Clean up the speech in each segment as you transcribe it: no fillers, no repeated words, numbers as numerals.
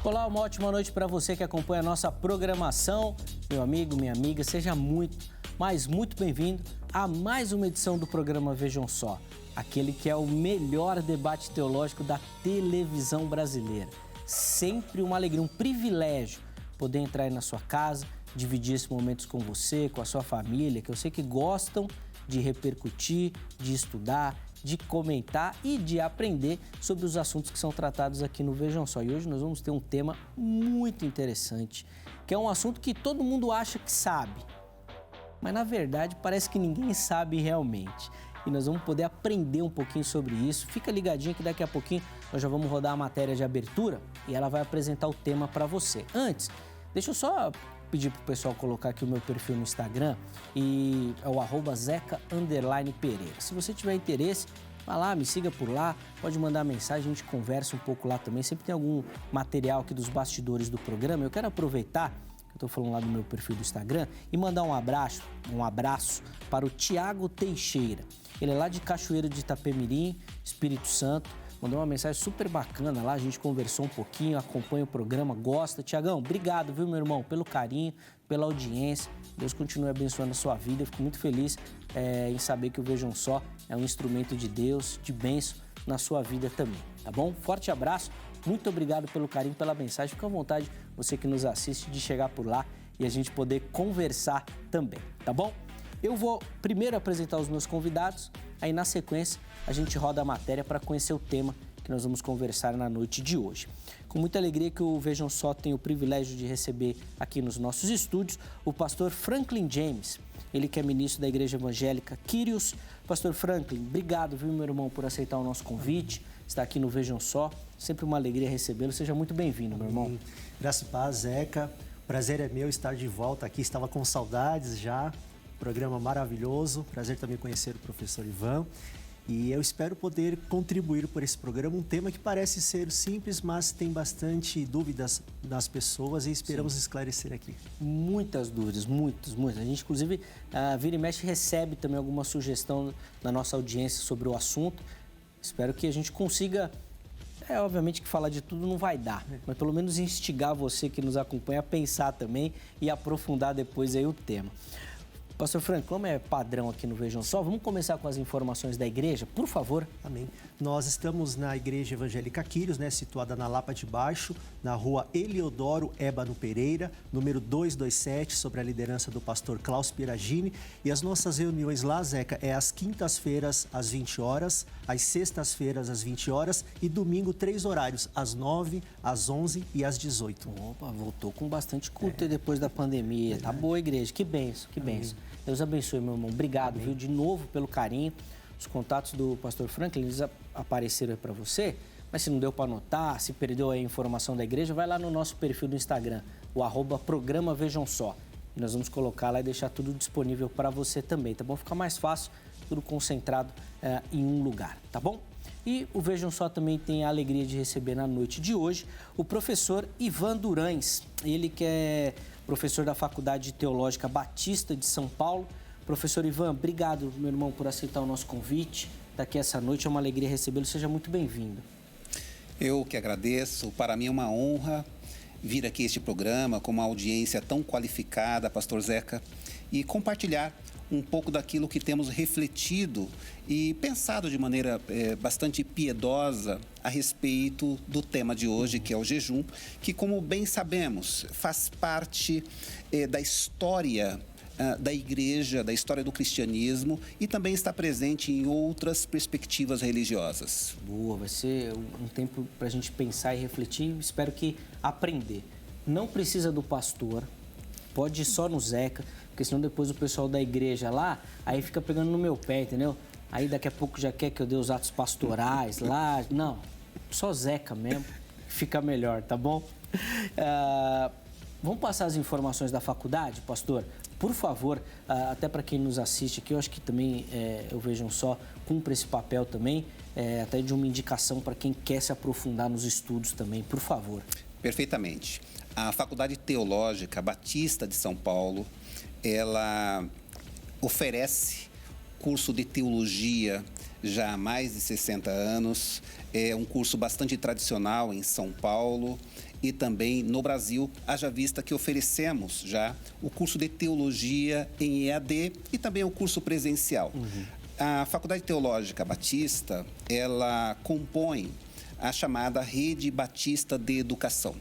Olá, uma ótima noite para você que acompanha a nossa programação. Meu amigo, minha amiga, seja muito, mas muito bem-vindo a mais uma edição do programa Vejam Só, aquele que é o melhor debate teológico da televisão brasileira. Sempre uma alegria, um privilégio poder entrar aí na sua casa, dividir esses momentos com você, com a sua família, que eu sei que gostam de repercutir, de estudar, de comentar e de aprender sobre os assuntos que são tratados aqui no Vejam Só. E hoje nós vamos ter um tema muito interessante, que é um assunto que todo mundo acha que sabe, mas na verdade parece que ninguém sabe realmente. E nós vamos poder aprender um pouquinho sobre isso. Fica ligadinho que daqui a pouquinho nós já vamos rodar a matéria de abertura e ela vai apresentar o tema para você. Antes, deixa eu só pedir para o pessoal colocar aqui o meu perfil no Instagram e é o @zeca_pereira. Se você tiver interesse, vai lá, me siga por lá, pode mandar mensagem, a gente conversa um pouco lá também. Sempre tem algum material aqui dos bastidores do programa. Eu quero aproveitar, eu estou falando lá do meu perfil do Instagram, e mandar um abraço para o Tiago Teixeira. Ele é lá de Cachoeiro de Itapemirim, Espírito Santo. Mandou uma mensagem super bacana lá, a gente conversou um pouquinho, acompanha o programa, gosta. Tiagão, obrigado, viu, meu irmão, pelo carinho, pela audiência. Deus continue abençoando a sua vida. Eu fico muito feliz em saber que o Vejam Só é um instrumento de Deus, de bênção na sua vida também, tá bom? Forte abraço, muito obrigado pelo carinho, pela mensagem. Fica à vontade, você que nos assiste, de chegar por lá e a gente poder conversar também, tá bom? Eu vou primeiro apresentar os meus convidados, aí na sequência a gente roda a matéria para conhecer o tema que nós vamos conversar na noite de hoje. Com muita alegria que o Vejam Só tem o privilégio de receber aqui nos nossos estúdios o pastor Franklin James, ele que é ministro da Igreja Evangélica Kyrios. Pastor Franklin, obrigado, viu, meu irmão, por aceitar o nosso convite, estar aqui no Vejam Só, sempre uma alegria recebê-lo, seja muito bem-vindo, meu irmão. Graça e paz, Zeca, prazer é meu estar de volta aqui, estava com saudades já. Programa maravilhoso, prazer também conhecer o professor Ivan e eu espero poder contribuir por esse programa, um tema que parece ser simples, mas tem bastante dúvidas das pessoas e esperamos esclarecer aqui. Muitas dúvidas, muitas. A gente, inclusive, vira e mexe recebe também alguma sugestão da nossa audiência sobre o assunto. Espero que a gente consiga, obviamente que falar de tudo não vai dar, mas pelo menos instigar você que nos acompanha a pensar também e aprofundar depois aí o tema. Pastor Frank, como é padrão aqui no Vejam Só, vamos começar com as informações da igreja, por favor. Amém. Nós estamos na Igreja Evangélica Kyrios, situada na Lapa de Baixo, na rua Eliodoro Ébano Pereira, número 227, sobre a liderança do pastor Klaus Piragini. E as nossas reuniões lá, Zeca, é às quintas-feiras, às 20 horas, às sextas-feiras, às 20 horas e domingo, 3 horários, às 9, às 11 e às 18. Opa, voltou com bastante culto depois da pandemia. Tá boa a igreja, que bênção, que bênção. Deus abençoe, meu irmão. Obrigado, viu, de novo pelo carinho. Os contatos do pastor Franklin, eles apareceram aí para você, mas se não deu para anotar, se perdeu a informação da igreja, vai lá no nosso perfil do Instagram, o @programa Vejam Só. E nós vamos colocar lá e deixar tudo disponível para você também, tá bom? Fica mais fácil, tudo concentrado em um lugar, tá bom? E o Vejam Só também tem a alegria de receber na noite de hoje o professor Ivan Durães, ele que é professor da Faculdade Teológica Batista de São Paulo. Professor Ivan, obrigado, meu irmão, por aceitar o nosso convite. Daqui essa noite é uma alegria recebê-lo, seja muito bem-vindo. Eu que agradeço, para mim é uma honra vir aqui a este programa com uma audiência tão qualificada, pastor Zeca, e compartilhar um pouco daquilo que temos refletido e pensado de maneira bastante piedosa a respeito do tema de hoje, que é o jejum, que, como bem sabemos, faz parte da história da igreja, da história do cristianismo e também está presente em outras perspectivas religiosas. Boa, vai ser um tempo para a gente pensar e refletir, espero que aprender. Não precisa do pastor, pode ir só no Zeca, porque senão depois o pessoal da igreja lá, aí fica pegando no meu pé, entendeu? Aí daqui a pouco já quer que eu dê os atos pastorais lá. Não, só Zeca mesmo, fica melhor, tá bom? Vamos passar as informações da faculdade, pastor? Por favor, até para quem nos assiste aqui, eu acho que também eu Vejam Só cumpre esse papel também, até de uma indicação para quem quer se aprofundar nos estudos também, por favor. Perfeitamente. A Faculdade Teológica Batista de São Paulo, ela oferece curso de teologia já há mais de 60 anos. É um curso bastante tradicional em São Paulo e também no Brasil, haja vista que oferecemos já o curso de teologia em EAD e também o curso presencial. A Faculdade Teológica Batista, ela compõe a chamada Rede Batista de Educação.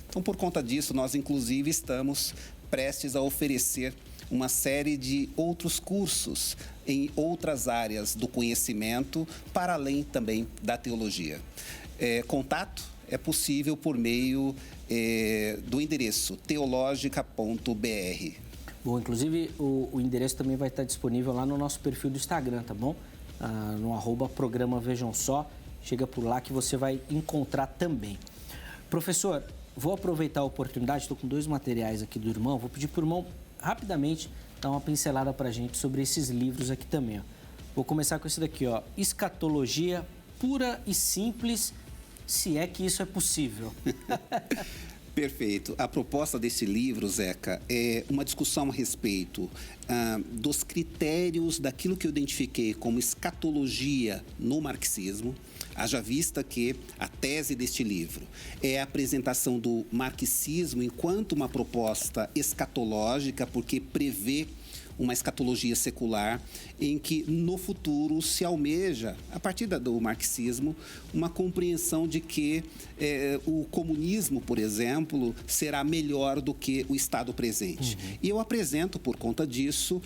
Então, por conta disso, nós inclusive estamos prestes a oferecer uma série de outros cursos em outras áreas do conhecimento, para além também da teologia. Contato é possível por meio do endereço teologica.br. Bom, inclusive o endereço também vai estar disponível lá no nosso perfil do Instagram, tá bom? No @programa Vejam Só, chega por lá que você vai encontrar também. Professor, vou aproveitar a oportunidade, estou com 2 materiais aqui do irmão, vou pedir para o irmão rapidamente dar uma pincelada para a gente sobre esses livros aqui também. Ó. Vou começar com esse daqui, ó, Escatologia Pura e Simples, se é que isso é possível. Perfeito. A proposta desse livro, Zeca, é uma discussão a respeito dos critérios daquilo que eu identifiquei como escatologia no marxismo. Haja vista que a tese deste livro é a apresentação do marxismo enquanto uma proposta escatológica, porque prevê uma escatologia secular em que no futuro se almeja, a partir do marxismo, uma compreensão de que o comunismo, por exemplo, será melhor do que o Estado presente. E eu apresento, por conta disso,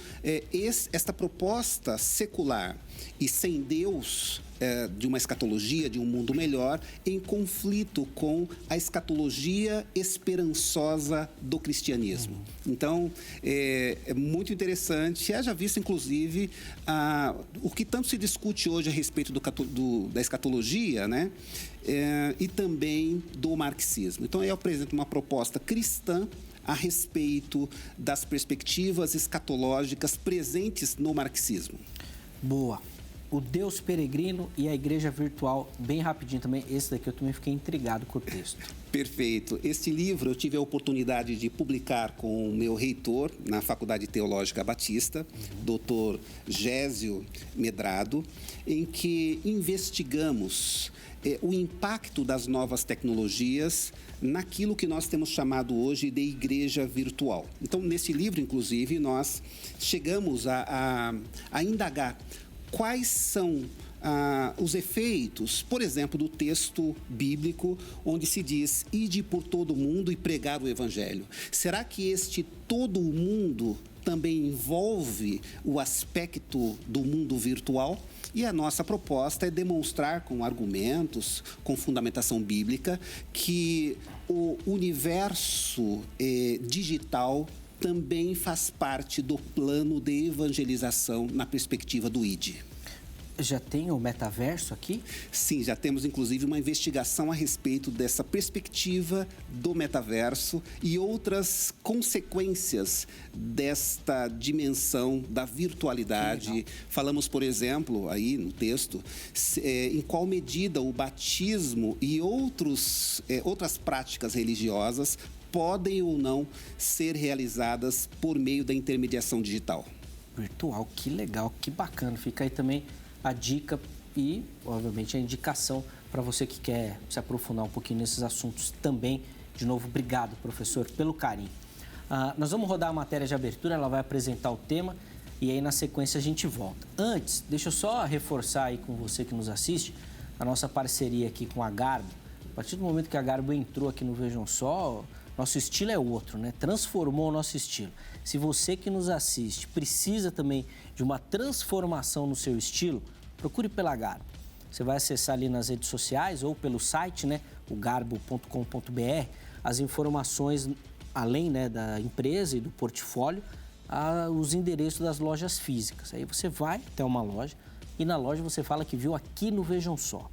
esta proposta secular e sem Deus, de uma escatologia, de um mundo melhor, em conflito com a escatologia esperançosa do cristianismo. Então, é muito interessante, haja visto, inclusive, o que tanto se discute hoje a respeito da escatologia, né? E também do marxismo. Então, eu apresento uma proposta cristã a respeito das perspectivas escatológicas presentes no marxismo. Boa. O Deus Peregrino e a Igreja Virtual, bem rapidinho também. Esse daqui eu também fiquei intrigado com o texto. Perfeito. Este livro eu tive a oportunidade de publicar com o meu reitor na Faculdade Teológica Batista, Dr. Gésio Medrado, em que investigamos o impacto das novas tecnologias naquilo que nós temos chamado hoje de igreja virtual. Então, nesse livro, inclusive, nós chegamos a indagar quais são os efeitos, por exemplo, do texto bíblico, onde se diz, ide por todo o mundo e pregar o evangelho. Será que este todo o mundo também envolve o aspecto do mundo virtual? E a nossa proposta é demonstrar com argumentos, com fundamentação bíblica, que o universo digital também faz parte do plano de evangelização na perspectiva do ID. Já tem o metaverso aqui? Sim, já temos inclusive uma investigação a respeito dessa perspectiva do metaverso e outras consequências desta dimensão da virtualidade. Falamos, por exemplo, aí no texto, em qual medida o batismo e outras práticas religiosas podem ou não ser realizadas por meio da intermediação digital. Virtual, que legal, que bacana. Fica aí também a dica e, obviamente, a indicação para você que quer se aprofundar um pouquinho nesses assuntos também. De novo, obrigado, professor, pelo carinho. Nós vamos rodar a matéria de abertura, ela vai apresentar o tema e aí, na sequência, a gente volta. Antes, deixa eu só reforçar aí com você que nos assiste a nossa parceria aqui com a Garbo. A partir do momento que a Garbo entrou aqui no Vejam Só, nosso estilo é outro, né? Transformou o nosso estilo. Se você que nos assiste precisa também de uma transformação no seu estilo, procure pela Garbo. Você vai acessar ali nas redes sociais ou pelo site, né? O garbo.com.br, as informações, além, né, da empresa e do portfólio, os endereços das lojas físicas. Aí você vai até uma loja e na loja você fala que viu aqui no Vejam Só.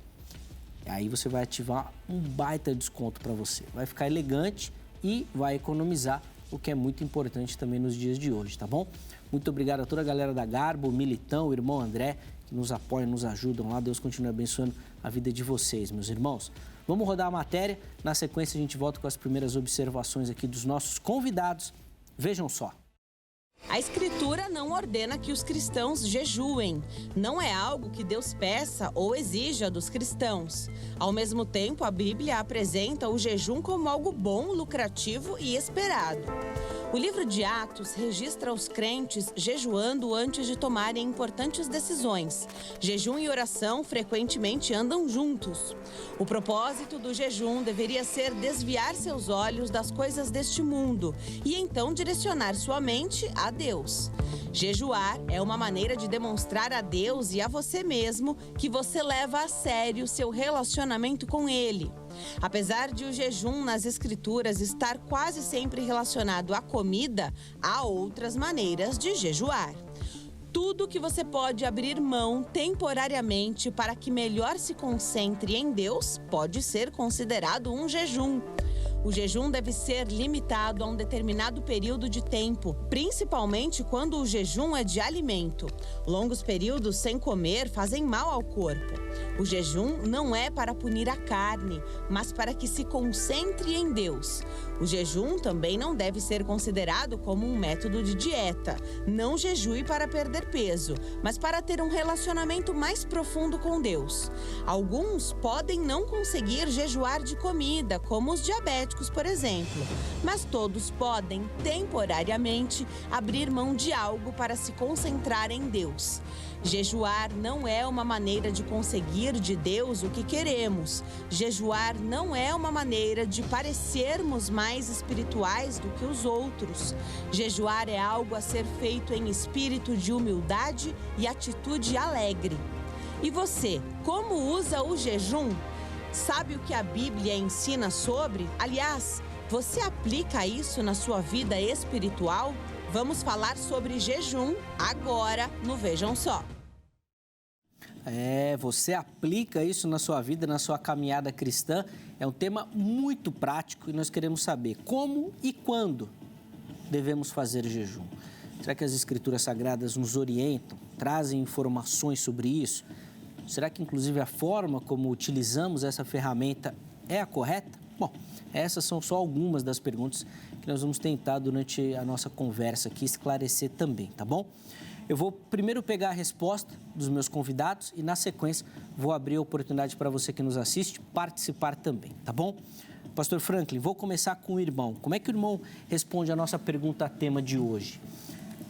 Aí você vai ativar um baita desconto para você. Vai ficar elegante e vai economizar, o que é muito importante também nos dias de hoje, tá bom? Muito obrigado a toda a galera da Garbo, o Militão, o irmão André, que nos apoiam, nos ajudam lá. Deus continue abençoando a vida de vocês, meus irmãos. Vamos rodar a matéria. Na sequência, a gente volta com as primeiras observações aqui dos nossos convidados. Vejam só. A Escritura não ordena que os cristãos jejuem. Não é algo que Deus peça ou exija dos cristãos. Ao mesmo tempo, a Bíblia apresenta o jejum como algo bom, lucrativo e esperado. O livro de Atos registra os crentes jejuando antes de tomarem importantes decisões. Jejum e oração frequentemente andam juntos. O propósito do jejum deveria ser desviar seus olhos das coisas deste mundo e então direcionar sua mente a Deus. Jejuar é uma maneira de demonstrar a Deus e a você mesmo que você leva a sério seu relacionamento com Ele. Apesar de o jejum nas Escrituras estar quase sempre relacionado à comida, há outras maneiras de jejuar. Tudo que você pode abrir mão temporariamente para que melhor se concentre em Deus pode ser considerado um jejum. O jejum deve ser limitado a um determinado período de tempo, principalmente quando o jejum é de alimento. Longos períodos sem comer fazem mal ao corpo. O jejum não é para punir a carne, mas para que se concentre em Deus. O jejum também não deve ser considerado como um método de dieta. Não jejue para perder peso, mas para ter um relacionamento mais profundo com Deus. Alguns podem não conseguir jejuar de comida, como os diabéticos, por exemplo. Mas todos podem, temporariamente, abrir mão de algo para se concentrar em Deus. Jejuar não é uma maneira de conseguir de Deus o que queremos. Jejuar não é uma maneira de parecermos mais espirituais do que os outros. Jejuar é algo a ser feito em espírito de humildade e atitude alegre. E você, como usa o jejum? Sabe o que a Bíblia ensina sobre? Aliás, você aplica isso na sua vida espiritual? Vamos falar sobre jejum agora no Vejam Só. Você aplica isso na sua vida, na sua caminhada cristã. É um tema muito prático e nós queremos saber como e quando devemos fazer jejum. Será que as Escrituras Sagradas nos orientam, trazem informações sobre isso? Será que, inclusive, a forma como utilizamos essa ferramenta é a correta? Bom, essas são só algumas das perguntas que nós vamos tentar, durante a nossa conversa aqui, esclarecer também, tá bom? Eu vou primeiro pegar a resposta dos meus convidados e, na sequência, vou abrir a oportunidade para você que nos assiste participar também, tá bom? Pastor Franklin, vou começar com o irmão. Como é que o irmão responde a nossa pergunta tema de hoje?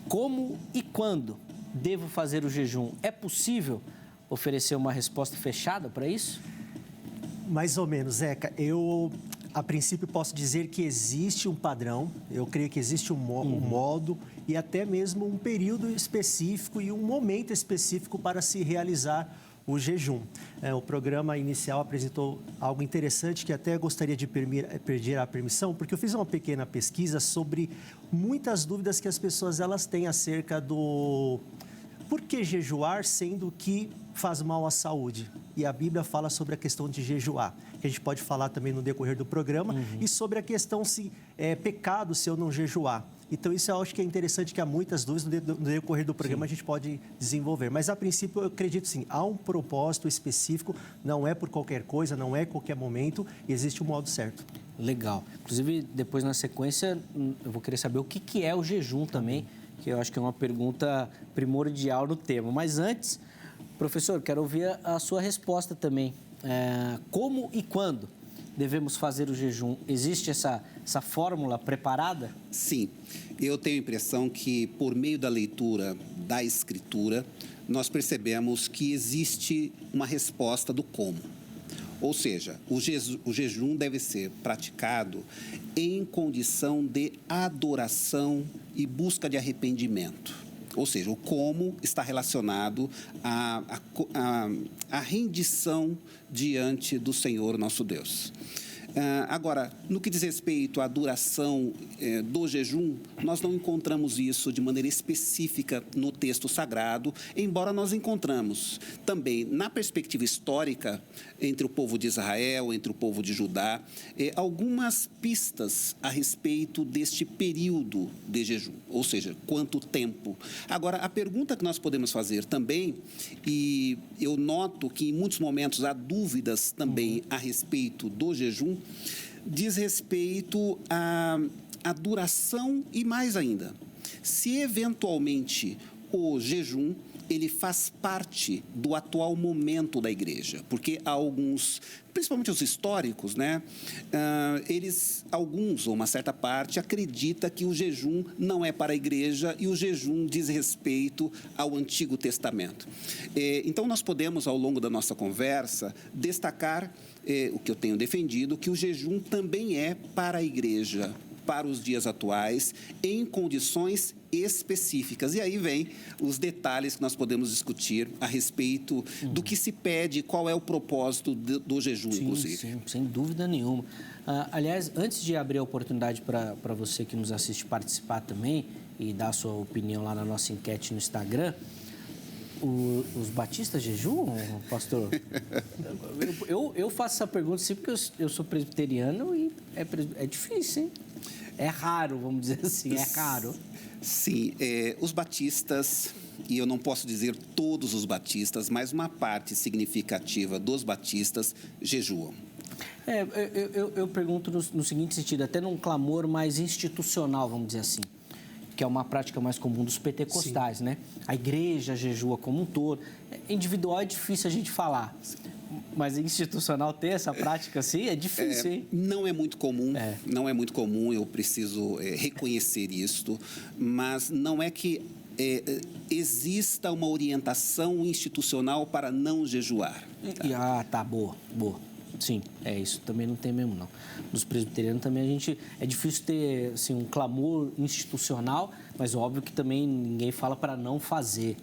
Como e quando devo fazer o jejum? É possível oferecer uma resposta fechada para isso? Mais ou menos, Zeca. Eu, a princípio, posso dizer que existe um padrão, eu creio que existe um modo e até mesmo um período específico e um momento específico para se realizar o jejum. O programa inicial apresentou algo interessante que até gostaria de pedir a permissão, porque eu fiz uma pequena pesquisa sobre muitas dúvidas que as pessoas elas têm acerca do por que jejuar, sendo que faz mal à saúde. E a Bíblia fala sobre a questão de jejuar, que a gente pode falar também no decorrer do programa, e sobre a questão se é pecado se eu não jejuar. Então, isso eu acho que é interessante, que há muitas dúvidas no decorrer do programa a gente pode desenvolver. Mas, a princípio, eu acredito sim, há um propósito específico, não é por qualquer coisa, não é qualquer momento, e existe um modo certo. Legal. Inclusive, depois na sequência, eu vou querer saber o que é o jejum também, que eu acho que é uma pergunta primordial no tema. Mas antes, professor, quero ouvir a sua resposta também. Como e quando devemos fazer o jejum? Existe essa fórmula preparada? Sim, eu tenho a impressão que, por meio da leitura da Escritura, nós percebemos que existe uma resposta do como. Ou seja, o jejum deve ser praticado em condição de adoração e busca de arrependimento. Ou seja, o como está relacionado à rendição diante do Senhor nosso Deus. Agora, no que diz respeito à duração do jejum, nós não encontramos isso de maneira específica no texto sagrado, embora nós encontramos também, na perspectiva histórica, entre o povo de Israel, entre o povo de Judá, algumas pistas a respeito deste período de jejum, ou seja, quanto tempo. Agora, a pergunta que nós podemos fazer também, e eu noto que em muitos momentos há dúvidas também a respeito do jejum, diz respeito à duração e mais ainda, se eventualmente o jejum ele faz parte do atual momento da igreja, porque há alguns, principalmente os históricos, né, alguns, ou uma certa parte, acredita que o jejum não é para a igreja e o jejum diz respeito ao Antigo Testamento. Então, nós podemos, ao longo da nossa conversa, destacar o que eu tenho defendido, que o jejum também é para a igreja, para os dias atuais, em condições específicas. E aí vem os detalhes que nós podemos discutir a respeito do que se pede, qual é o propósito do jejum, inclusive. Sim, sem dúvida nenhuma. Aliás, antes de abrir a oportunidade para você que nos assiste participar também e dar a sua opinião lá na nossa enquete no Instagram, os batistas jejuam, pastor? Eu faço essa pergunta sempre porque eu sou presbiteriano e é difícil, hein? É raro, vamos dizer assim, é raro. Sim, os batistas, e eu não posso dizer todos os batistas, mas uma parte significativa dos batistas jejuam. Eu pergunto no seguinte sentido, até num clamor mais institucional, vamos dizer assim, que é uma prática mais comum dos pentecostais, né? A igreja jejua como um todo. Individual é difícil a gente falar, mas institucional ter essa prática assim é difícil, hein? Não é muito comum, não é muito comum, eu preciso reconhecer isto, mas não é que exista uma orientação institucional para não jejuar. Tá, boa. Sim, isso também não tem mesmo, não. Nos presbiterianos também é difícil ter assim, um clamor institucional, mas óbvio que também ninguém fala para não fazer,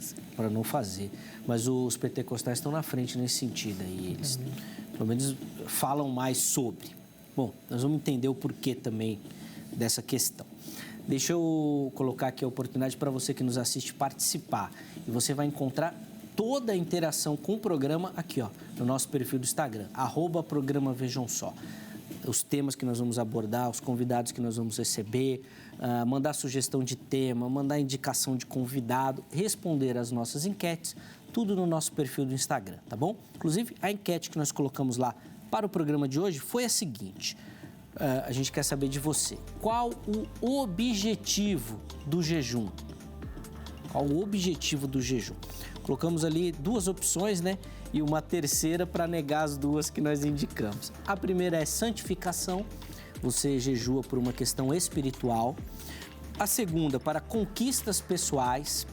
Mas os pentecostais estão na frente nesse sentido aí, eles pelo menos falam mais sobre. Bom, nós vamos entender o porquê também dessa questão. Deixa eu colocar aqui a oportunidade para você que nos assiste participar. E você vai encontrar toda a interação com o programa aqui, no nosso perfil do Instagram, @programa Vejam Só. Os temas que nós vamos abordar, os convidados que nós vamos receber, mandar sugestão de tema, mandar indicação de convidado, responder às nossas enquetes, tudo no nosso perfil do Instagram, tá bom? Inclusive, a enquete que nós colocamos lá para o programa de hoje foi a seguinte: a gente quer saber de você, qual o objetivo do jejum? Qual o objetivo do jejum? Colocamos ali 2 opções, né? E uma terceira para negar as 2 que nós indicamos. A primeira é santificação, você jejua por uma questão espiritual. A segunda, para conquistas pessoais.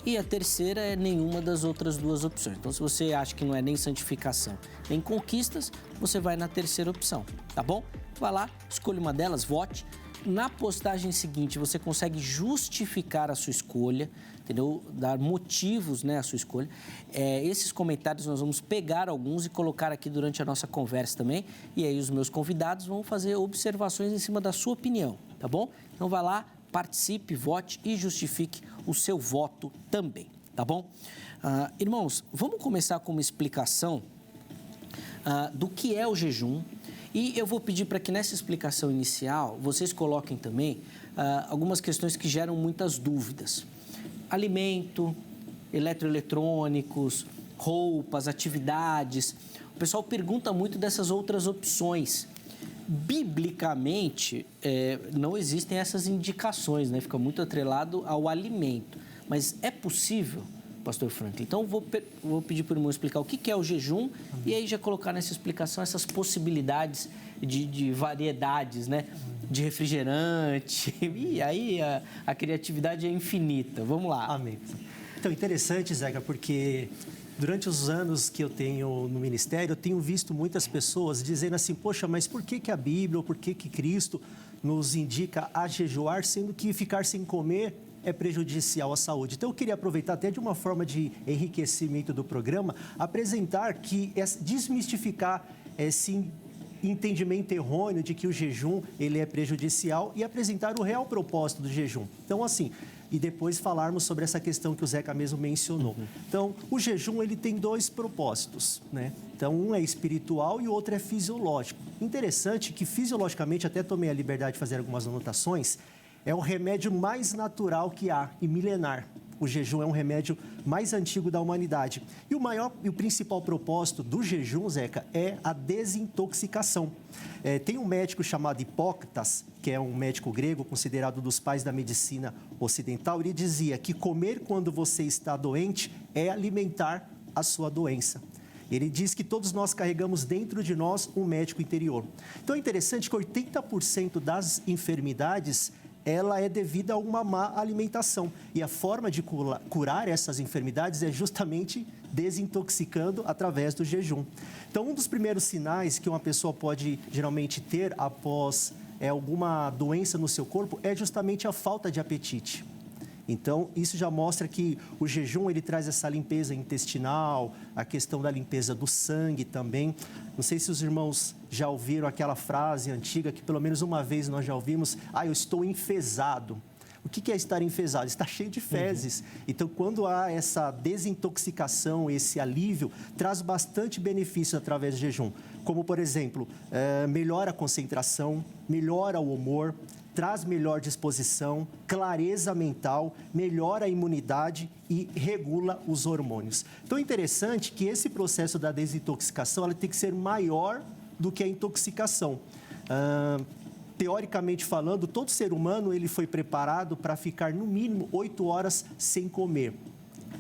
E a terceira é nenhuma das outras 2 opções. Então, se você acha que não é nem santificação, nem conquistas, você vai na terceira opção, tá bom? Vai lá, escolha uma delas, vote. Na postagem seguinte, você consegue justificar a sua escolha, entendeu? Dar motivos, né, à sua escolha. Esses comentários nós vamos pegar alguns e colocar aqui durante a nossa conversa também. E aí os meus convidados vão fazer observações em cima da sua opinião, tá bom? Então vai lá, participe, vote e justifique o seu voto também, tá bom? Irmãos, vamos começar com uma explicação do que é o jejum. E eu vou pedir para que nessa explicação inicial vocês coloquem também algumas questões que geram muitas dúvidas. Alimento, eletroeletrônicos, roupas, atividades. O pessoal pergunta muito dessas outras opções. Biblicamente, não existem essas indicações, né? Fica muito atrelado ao alimento. Mas é possível, pastor Franklin? Então, vou pedir para o irmão explicar o que é o jejum e aí já colocar nessa explicação essas possibilidades de variedades, né? De refrigerante. E aí a criatividade é infinita. Vamos lá. Amém. Então, interessante, Zeca, porque durante os anos que eu tenho no ministério, eu tenho visto muitas pessoas dizendo assim, poxa, mas por que a Bíblia ou por que Cristo nos indica a jejuar, sendo que ficar sem comer é prejudicial à saúde? Então, eu queria aproveitar até de uma forma de enriquecimento do programa, apresentar desmistificar esse entendimento errôneo de que o jejum ele é prejudicial e apresentar o real propósito do jejum. Então, assim, e depois falarmos sobre essa questão que o Zeca mesmo mencionou. Então, o jejum ele tem 2 propósitos, né? Então, um é espiritual e o outro é fisiológico. Interessante que fisiologicamente, até tomei a liberdade de fazer algumas anotações, é o remédio mais natural que há e milenar. o jejum é um remédio mais antigo da humanidade. E o maior e o principal propósito do jejum, Zeca, é a desintoxicação. Tem um médico chamado Hipócrates, que é um médico grego considerado dos pais da medicina ocidental. Ele dizia que comer quando você está doente é alimentar a sua doença. Ele diz que todos nós carregamos dentro de nós um médico interior. Então é interessante que 80% das enfermidades ela é devida a uma má alimentação. E a forma de curar essas enfermidades é justamente desintoxicando através do jejum. Então, um dos primeiros sinais que uma pessoa pode geralmente ter após alguma doença no seu corpo é justamente a falta de apetite. Então, isso já mostra que o jejum ele traz essa limpeza intestinal, a questão da limpeza do sangue também. Não sei se os irmãos já ouviram aquela frase antiga que pelo menos uma vez nós já ouvimos: eu estou enfesado. O que é estar enfesado? Está cheio de fezes. Então, quando há essa desintoxicação, esse alívio, traz bastante benefício através do jejum. Como, por exemplo, melhora a concentração, melhora o humor, traz melhor disposição, clareza mental, melhora a imunidade e regula os hormônios. Então é interessante que esse processo da desintoxicação ela tem que ser maior do que a intoxicação. Teoricamente falando, todo ser humano ele foi preparado para ficar no mínimo 8 horas sem comer.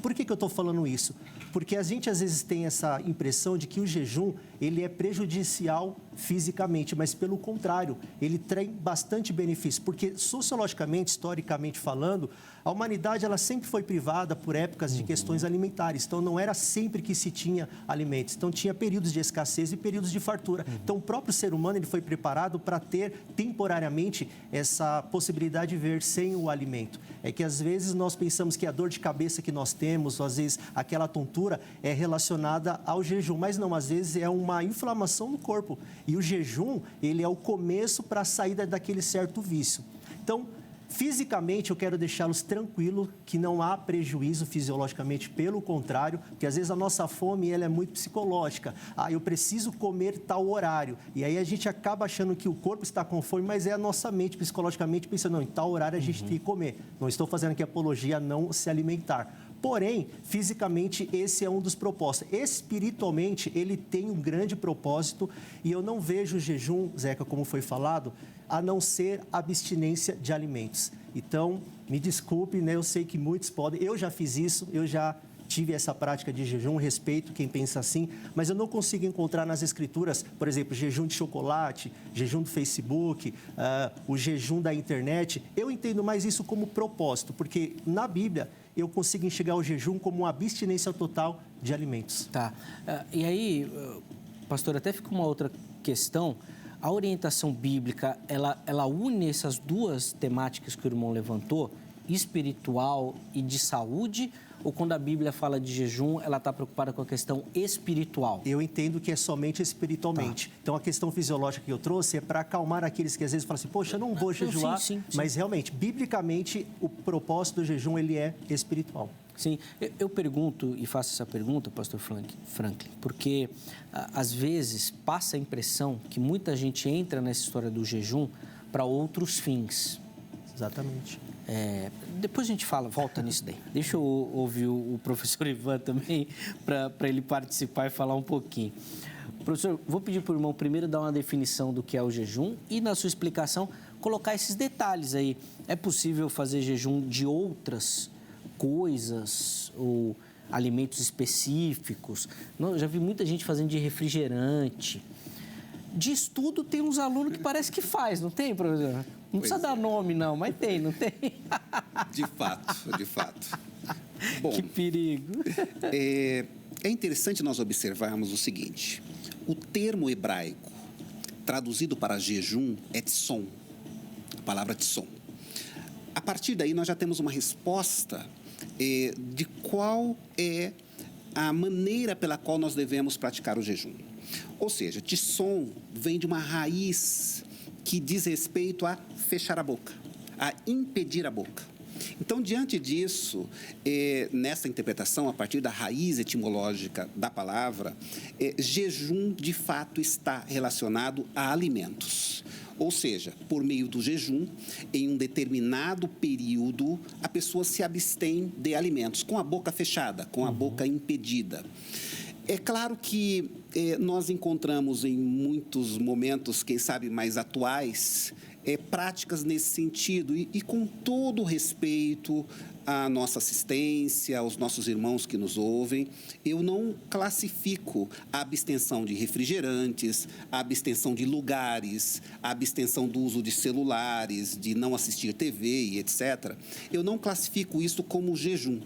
Por que eu estou falando isso? Porque a gente às vezes tem essa impressão de que o jejum ele é prejudicial fisicamente, mas pelo contrário, ele tem bastante benefício, porque sociologicamente, historicamente falando, a humanidade ela sempre foi privada por épocas de questões alimentares, então não era sempre que se tinha alimentos, então tinha períodos de escassez e períodos de fartura. Então o próprio ser humano ele foi preparado para ter temporariamente essa possibilidade de viver sem o alimento. É que às vezes nós pensamos que a dor de cabeça que nós temos, ou às vezes aquela tontura é relacionada ao jejum, mas não, às vezes é uma inflamação no corpo. E o jejum, ele é o começo para a saída daquele certo vício. Então, fisicamente, eu quero deixá-los tranquilos que não há prejuízo fisiologicamente, pelo contrário, porque às vezes a nossa fome ela é muito psicológica. Eu preciso comer tal horário. E aí a gente acaba achando que o corpo está com fome, mas é a nossa mente psicologicamente pensando, não, em tal horário a gente tem que comer. Não estou fazendo aqui apologia a não se alimentar. Porém, fisicamente, esse é um dos propósitos. Espiritualmente, ele tem um grande propósito e eu não vejo o jejum, Zeca, como foi falado, a não ser abstinência de alimentos. Então, me desculpe, né? Eu sei que muitos podem. Eu já fiz isso, eu já tive essa prática de jejum, respeito quem pensa assim, mas eu não consigo encontrar nas escrituras, por exemplo, jejum de chocolate, jejum do Facebook, o jejum da internet. Eu entendo mais isso como propósito, porque na Bíblia eu consigo enxergar o jejum como uma abstinência total de alimentos. Tá. E aí, pastor, até fica uma outra questão. A orientação bíblica, ela une essas duas temáticas que o irmão levantou, espiritual e de saúde, ou quando a Bíblia fala de jejum, ela está preocupada com a questão espiritual? Eu entendo que é somente espiritualmente. Tá. Então, a questão fisiológica que eu trouxe é para acalmar aqueles que às vezes falam assim, poxa, eu não vou jejuar, sim. Mas realmente, biblicamente, o propósito do jejum, ele é espiritual. Sim, eu pergunto e faço essa pergunta, pastor Franklin, porque às vezes passa a impressão que muita gente entra nessa história do jejum para outros fins. Exatamente. Depois a gente volta nisso daí. Deixa eu ouvir o professor Ivan também, para ele participar e falar um pouquinho. Professor, vou pedir para o irmão primeiro dar uma definição do que é o jejum e, na sua explicação, colocar esses detalhes aí. É possível fazer jejum de outras coisas ou alimentos específicos? Eu já vi muita gente fazendo de refrigerante. De estudo, tem uns alunos que parece que faz, não tem, professor? Não precisa dar nome, não, mas tem, não tem? De fato. Bom, que perigo. É interessante nós observarmos o seguinte. O termo hebraico traduzido para jejum é tson, a palavra tson. A partir daí, nós já temos uma resposta de qual é a maneira pela qual nós devemos praticar o jejum. Ou seja, tson vem de uma raiz que diz respeito a fechar a boca, a impedir a boca. Então, diante disso, nessa interpretação, a partir da raiz etimológica da palavra, jejum, de fato, está relacionado a alimentos. Ou seja, por meio do jejum, em um determinado período, a pessoa se abstém de alimentos, com a boca fechada, com a boca impedida. É claro que nós encontramos em muitos momentos, quem sabe mais atuais, práticas nesse sentido e com todo o respeito à nossa assistência, aos nossos irmãos que nos ouvem, eu não classifico a abstenção de refrigerantes, a abstenção de lugares, a abstenção do uso de celulares, de não assistir TV e etc. Eu não classifico isso como jejum.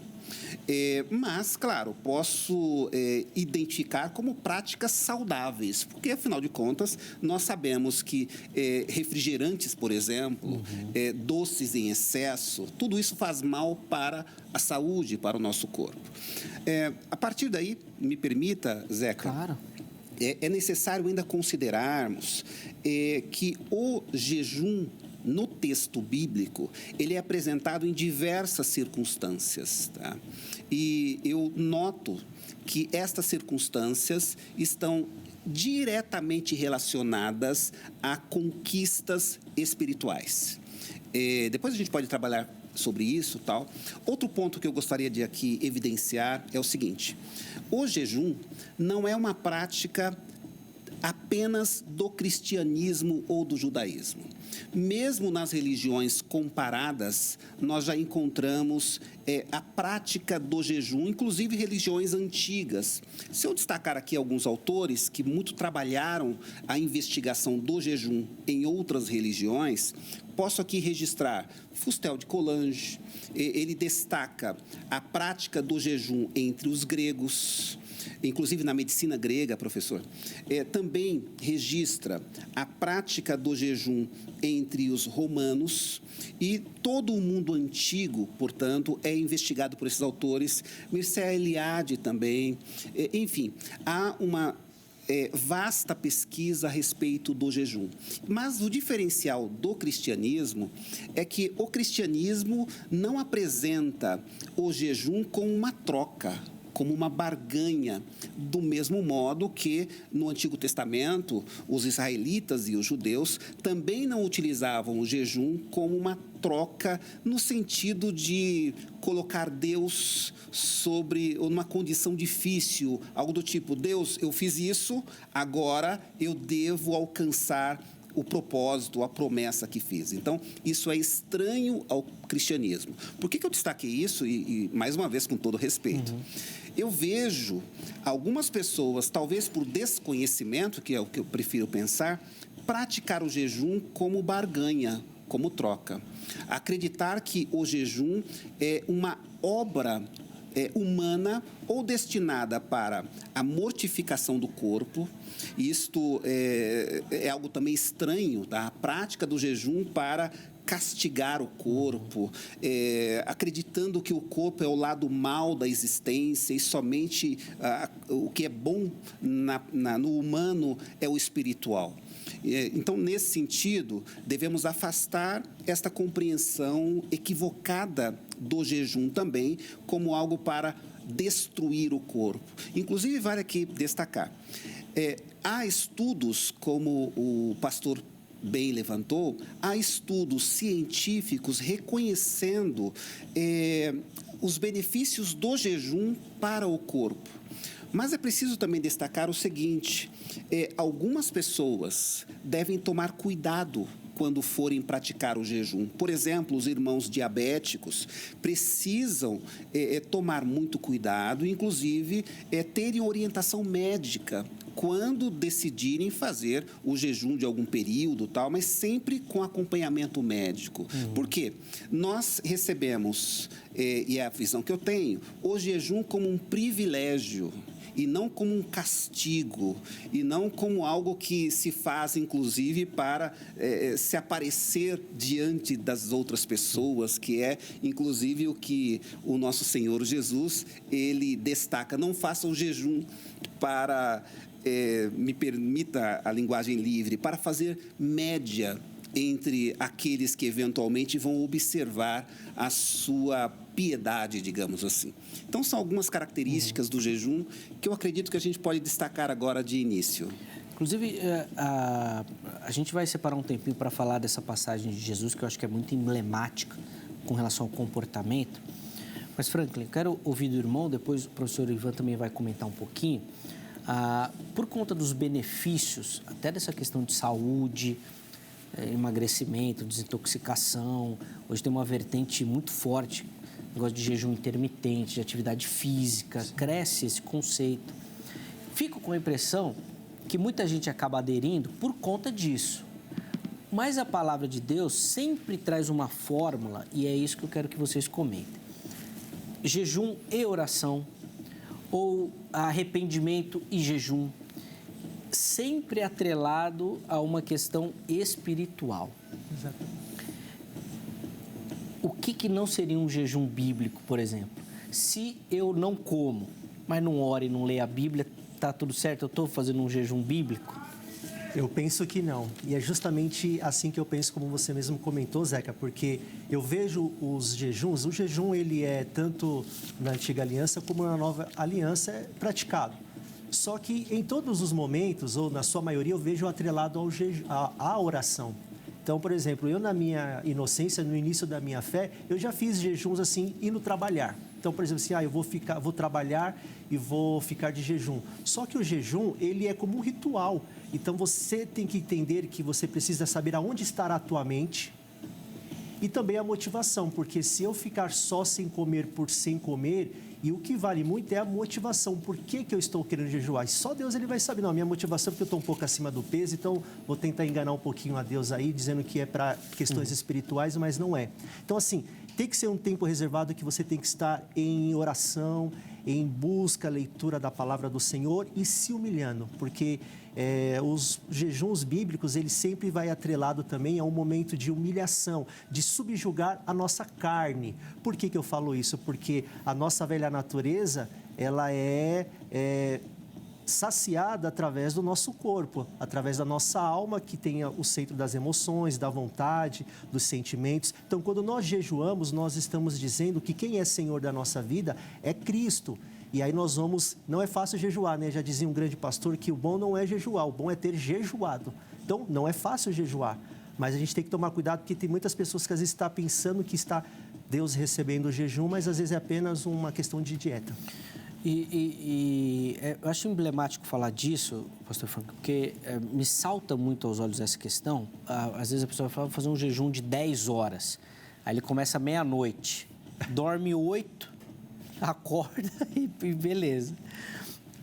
Mas, claro, posso identificar como práticas saudáveis, porque, afinal de contas, nós sabemos que refrigerantes, por exemplo, doces em excesso, tudo isso faz mal para a saúde, para o nosso corpo. A partir daí, me permita, Zeca, Claro. É necessário ainda considerarmos que o jejum, no texto bíblico, ele é apresentado em diversas circunstâncias, tá? E eu noto que estas circunstâncias estão diretamente relacionadas a conquistas espirituais. Depois a gente pode trabalhar sobre isso, tal. Outro ponto que eu gostaria de aqui evidenciar é o seguinte: o jejum não é uma prática apenas do cristianismo ou do judaísmo. Mesmo nas religiões comparadas, nós já encontramos a prática do jejum, inclusive religiões antigas. Se eu destacar aqui alguns autores que muito trabalharam a investigação do jejum em outras religiões, posso aqui registrar Fustel de Coulanges. Ele destaca a prática do jejum entre os gregos, inclusive na medicina grega, professor. Também registra a prática do jejum entre os romanos, e todo o mundo antigo, portanto, é investigado por esses autores. Mircea Eliade também. Enfim, há uma vasta pesquisa a respeito do jejum. Mas o diferencial do cristianismo é que o cristianismo não apresenta o jejum como uma troca, como uma barganha, do mesmo modo que no Antigo Testamento os israelitas e os judeus também não utilizavam o jejum como uma troca no sentido de colocar Deus sobre uma condição difícil, algo do tipo: Deus, eu fiz isso, agora eu devo alcançar o propósito, a promessa que fiz. Então, isso é estranho ao cristianismo. Por que eu destaquei isso? E mais uma vez, com todo respeito. Eu vejo algumas pessoas, talvez por desconhecimento, que é o que eu prefiro pensar, praticar o jejum como barganha, como troca. Acreditar que o jejum é uma obra humana ou destinada para a mortificação do corpo. Isto é algo também estranho, tá? A prática do jejum para castigar o corpo, acreditando que o corpo é o lado mal da existência e somente o que é bom no humano é o espiritual. Então, nesse sentido, devemos afastar esta compreensão equivocada do jejum também como algo para destruir o corpo. Inclusive, vale aqui destacar, há estudos, como o pastor bem levantou, há estudos científicos reconhecendo os benefícios do jejum para o corpo. Mas é preciso também destacar o seguinte: algumas pessoas devem tomar cuidado quando forem praticar o jejum. Por exemplo, os irmãos diabéticos precisam tomar muito cuidado, inclusive terem orientação médica quando decidirem fazer o jejum de algum período, tal, mas sempre com acompanhamento médico. Por quê? Nós recebemos, e é a visão que eu tenho, o jejum como um privilégio e não como um castigo, e não como algo que se faz, inclusive, para se aparecer diante das outras pessoas, que é, inclusive, o que o nosso Senhor Jesus, ele destaca: não faça o jejum para, me permita a linguagem livre, para fazer média entre aqueles que eventualmente vão observar a sua piedade, digamos assim. Então, são algumas características do jejum que eu acredito que a gente pode destacar agora de início. Inclusive, a gente vai separar um tempinho para falar dessa passagem de Jesus, que eu acho que é muito emblemática com relação ao comportamento. Mas, Franklin, eu quero ouvir do irmão, depois o professor Ivan também vai comentar um pouquinho, por conta dos benefícios, até dessa questão de saúde, emagrecimento, desintoxicação. Hoje tem uma vertente muito forte, negócio de jejum intermitente, de atividade física, cresce esse conceito. Fico com a impressão que muita gente acaba aderindo por conta disso. Mas a palavra de Deus sempre traz uma fórmula, e é isso que eu quero que vocês comentem. Jejum e oração, ou arrependimento e jejum, sempre atrelado a uma questão espiritual. Exatamente. O que não seria um jejum bíblico, por exemplo? Se eu não como, mas não oro e não leio a Bíblia, tá tudo certo? Eu estou fazendo um jejum bíblico? Eu penso que não. E é justamente assim que eu penso, como você mesmo comentou, Zeca, porque eu vejo os jejuns, o jejum ele é tanto na Antiga Aliança como na Nova Aliança é praticado. Só que em todos os momentos, ou na sua maioria, eu vejo atrelado à oração. Então, por exemplo, eu na minha inocência, no início da minha fé, eu já fiz jejuns assim, indo trabalhar. Então, por exemplo, assim, eu vou trabalhar e vou ficar de jejum. Só que o jejum, ele é como um ritual. Então, você tem que entender que você precisa saber aonde estará a tua mente e também a motivação. Porque se eu ficar só sem comer por sem comer, e o que vale muito é a motivação. Por que eu estou querendo jejuar? E só Deus ele vai saber. Não, a minha motivação é porque eu estou um pouco acima do peso, então vou tentar enganar um pouquinho a Deus aí, dizendo que é para questões espirituais, mas não é. Então, assim, tem que ser um tempo reservado que você tem que estar em oração, em busca, leitura da palavra do Senhor e se humilhando, porque os jejuns bíblicos, ele sempre vai atrelado também a um momento de humilhação, de subjugar a nossa carne. Por que eu falo isso? Porque a nossa velha natureza, ela é saciada através do nosso corpo, através da nossa alma, que tem o centro das emoções, da vontade, dos sentimentos. Então, quando nós jejuamos, nós estamos dizendo que quem é Senhor da nossa vida é Cristo. E aí nós vamos... Não é fácil jejuar, né? Já dizia um grande pastor que o bom não é jejuar, o bom é ter jejuado. Então, não é fácil jejuar, mas a gente tem que tomar cuidado, porque tem muitas pessoas que às vezes estão pensando que está Deus recebendo o jejum, mas às vezes é apenas uma questão de dieta. Eu acho emblemático falar disso, pastor Franco, porque me salta muito aos olhos essa questão. Às vezes a pessoa fala, vou fazer um jejum de 10 horas. Aí ele começa meia-noite, dorme 8, acorda e beleza.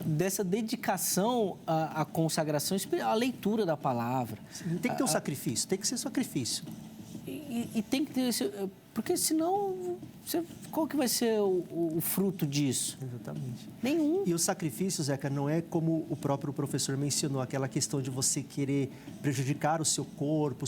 Dessa dedicação à consagração, à leitura da palavra. Tem que ter um sacrifício, tem que ser sacrifício. E tem que ter esse... Porque senão, qual que vai ser o fruto disso? Exatamente. Nenhum. E o sacrifício, Zeca, não é como o próprio professor mencionou, aquela questão de você querer prejudicar o seu corpo,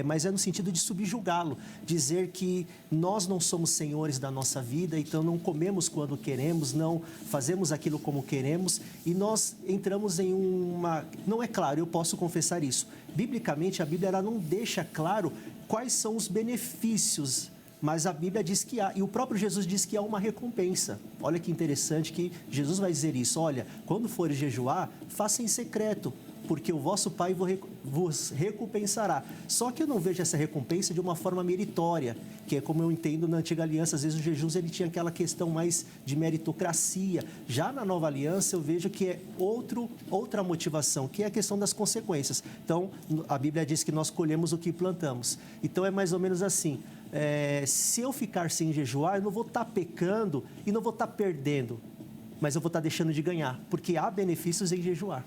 mas é no sentido de subjugá-lo. Dizer que nós não somos senhores da nossa vida, então não comemos quando queremos, não fazemos aquilo como queremos, e nós entramos em uma... Não é claro, eu posso confessar isso. Biblicamente, a Bíblia ela não deixa claro quais são os benefícios, mas a Bíblia diz que há, e o próprio Jesus diz que há uma recompensa. Olha que interessante que Jesus vai dizer isso, olha, quando for jejuar, faça em secreto, porque o vosso Pai vos recompensará. Só que eu não vejo essa recompensa de uma forma meritória, que é como eu entendo na Antiga Aliança, às vezes o jejum ele tinha aquela questão mais de meritocracia. Já na Nova Aliança eu vejo que é outra motivação, que é a questão das consequências. Então, a Bíblia diz que nós colhemos o que plantamos. Então, é mais ou menos assim. Se eu ficar sem jejuar, eu não vou estar pecando e não vou estar perdendo, mas eu vou estar deixando de ganhar, porque há benefícios em jejuar.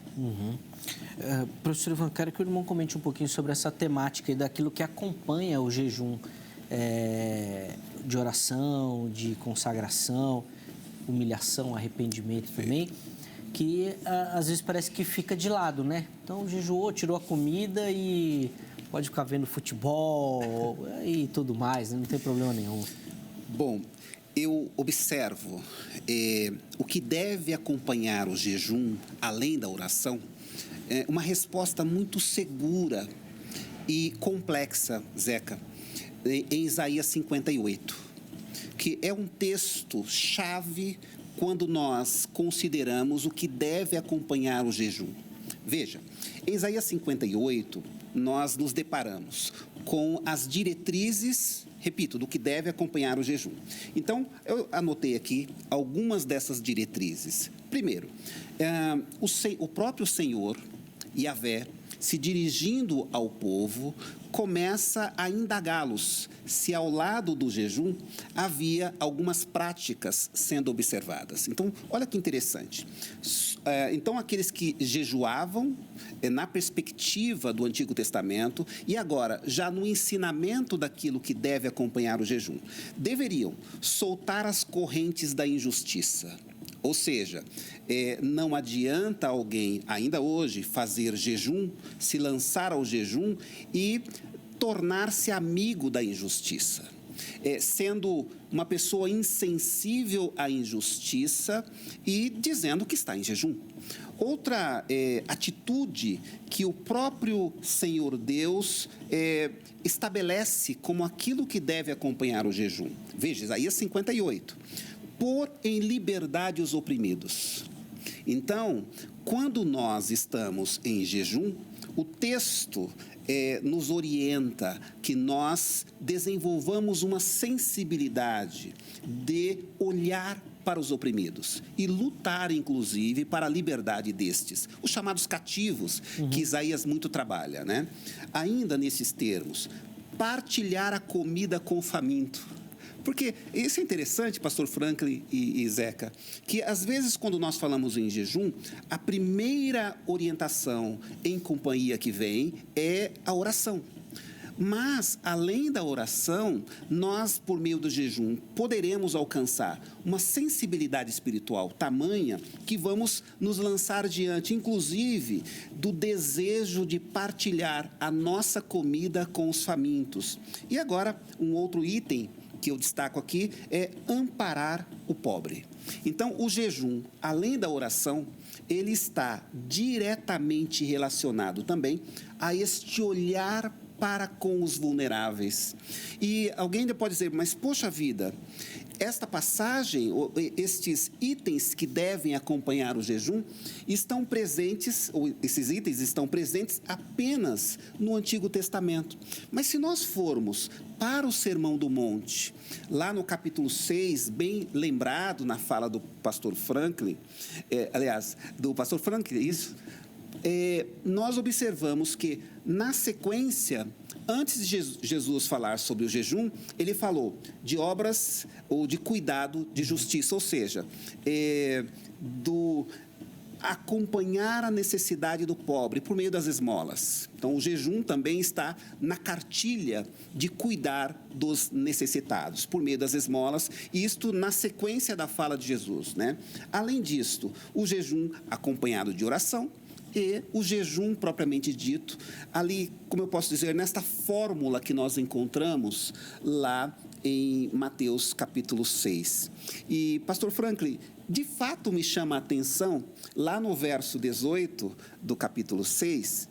Professor Ivan, quero que o irmão comente um pouquinho sobre essa temática e daquilo que acompanha o jejum de oração, de consagração, humilhação, arrependimento também, que às vezes parece que fica de lado, né? Então, jejuou, tirou a comida e pode ficar vendo futebol e tudo mais, né? Não tem problema nenhum. Bom, eu observo o que deve acompanhar o jejum, além da oração, uma resposta muito segura e complexa, Zeca, em Isaías 58, que é um texto-chave quando nós consideramos o que deve acompanhar o jejum. Veja, em Isaías 58, nós nos deparamos com as diretrizes, repito, do que deve acompanhar o jejum. Então, eu anotei aqui algumas dessas diretrizes. Primeiro, o próprio Senhor, Yahvé, se dirigindo ao povo, começa a indagá-los se ao lado do jejum havia algumas práticas sendo observadas. Então, olha que interessante. Então, aqueles que jejuavam na perspectiva do Antigo Testamento e agora, já no ensinamento daquilo que deve acompanhar o jejum, deveriam soltar as correntes da injustiça. Ou seja, não adianta alguém, ainda hoje, fazer jejum, se lançar ao jejum e tornar-se amigo da injustiça. Sendo uma pessoa insensível à injustiça e dizendo que está em jejum. Outra atitude que o próprio Senhor Deus estabelece como aquilo que deve acompanhar o jejum. Veja, Isaías 58. Pôr em liberdade os oprimidos. Então, quando nós estamos em jejum, o texto nos orienta que nós desenvolvamos uma sensibilidade de olhar para os oprimidos e lutar, inclusive, para a liberdade destes, os chamados cativos, que Isaías muito trabalha, né? Ainda nesses termos, partilhar a comida com o faminto. Porque isso é interessante, pastor Franklin e Zeca, que às vezes quando nós falamos em jejum, a primeira orientação em companhia que vem é a oração. Mas, além da oração, nós, por meio do jejum, poderemos alcançar uma sensibilidade espiritual tamanha que vamos nos lançar diante, inclusive, do desejo de partilhar a nossa comida com os famintos. E agora, um outro item que eu destaco aqui é amparar o pobre. Então, o jejum, além da oração, ele está diretamente relacionado também a este olhar para com os vulneráveis. E alguém ainda pode dizer, mas poxa vida, esta passagem, estes itens que devem acompanhar o jejum, estão presentes, ou esses itens estão presentes apenas no Antigo Testamento. Mas se nós formos para o Sermão do Monte, lá no capítulo 6, bem lembrado na fala do pastor Franklin, do pastor Franklin, isso, nós observamos que, na sequência, antes de Jesus falar sobre o jejum, ele falou de obras ou de cuidado de justiça, ou seja, do acompanhar a necessidade do pobre por meio das esmolas. Então, o jejum também está na cartilha de cuidar dos necessitados, por meio das esmolas, e isto na sequência da fala de Jesus, né? Além disto, o jejum acompanhado de oração, e o jejum propriamente dito, ali, como eu posso dizer, nesta fórmula que nós encontramos lá em Mateus capítulo 6. E, pastor Franklin, de fato me chama a atenção, lá no verso 18 do capítulo 6,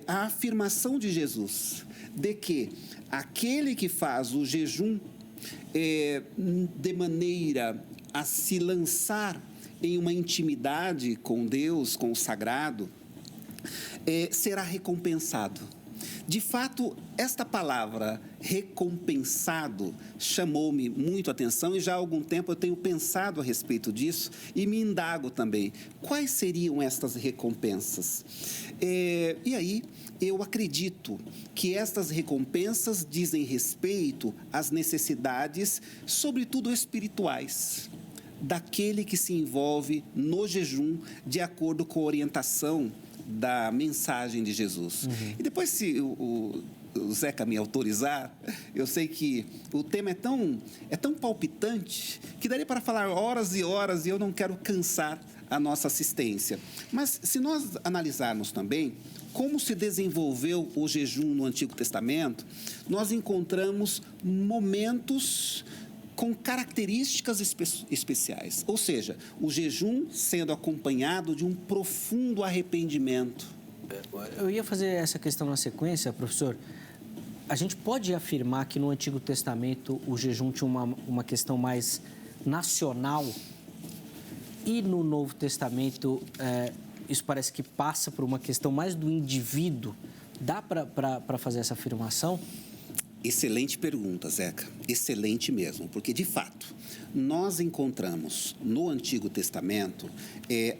a afirmação de Jesus, de que aquele que faz o jejum de maneira a se lançar em uma intimidade com Deus, com o sagrado, será recompensado. De fato, esta palavra, recompensado, chamou-me muito a atenção e já há algum tempo eu tenho pensado a respeito disso e me indago também. Quais seriam estas recompensas? E aí, eu acredito que estas recompensas dizem respeito às necessidades, sobretudo espirituais, daquele que se envolve no jejum de acordo com a orientação da mensagem de Jesus. E depois, se o Zeca me autorizar, eu sei que o tema é tão palpitante que daria para falar horas e horas e eu não quero cansar a nossa assistência. Mas se nós analisarmos também como se desenvolveu o jejum no Antigo Testamento, nós encontramos momentos com características especiais. Ou seja, o jejum sendo acompanhado de um profundo arrependimento. Eu ia fazer essa questão na sequência, professor. A gente pode afirmar que no Antigo Testamento o jejum tinha uma questão mais nacional e no Novo Testamento isso parece que passa por uma questão mais do indivíduo. Dá para fazer essa afirmação? Excelente pergunta, Zeca. Excelente mesmo, porque, de fato, nós encontramos no Antigo Testamento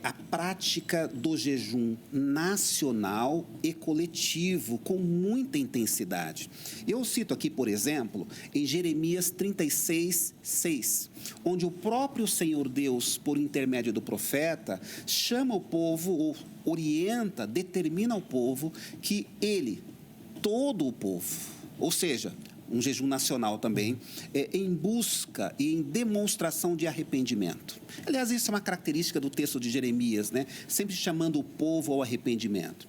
a prática do jejum nacional e coletivo com muita intensidade. Eu cito aqui, por exemplo, em Jeremias 36:6, onde o próprio Senhor Deus, por intermédio do profeta, chama o povo, ou orienta, determina ao povo que ele, todo o povo, ou seja, um jejum nacional também, em busca e em demonstração de arrependimento. Aliás, isso é uma característica do texto de Jeremias, né? Sempre chamando o povo ao arrependimento.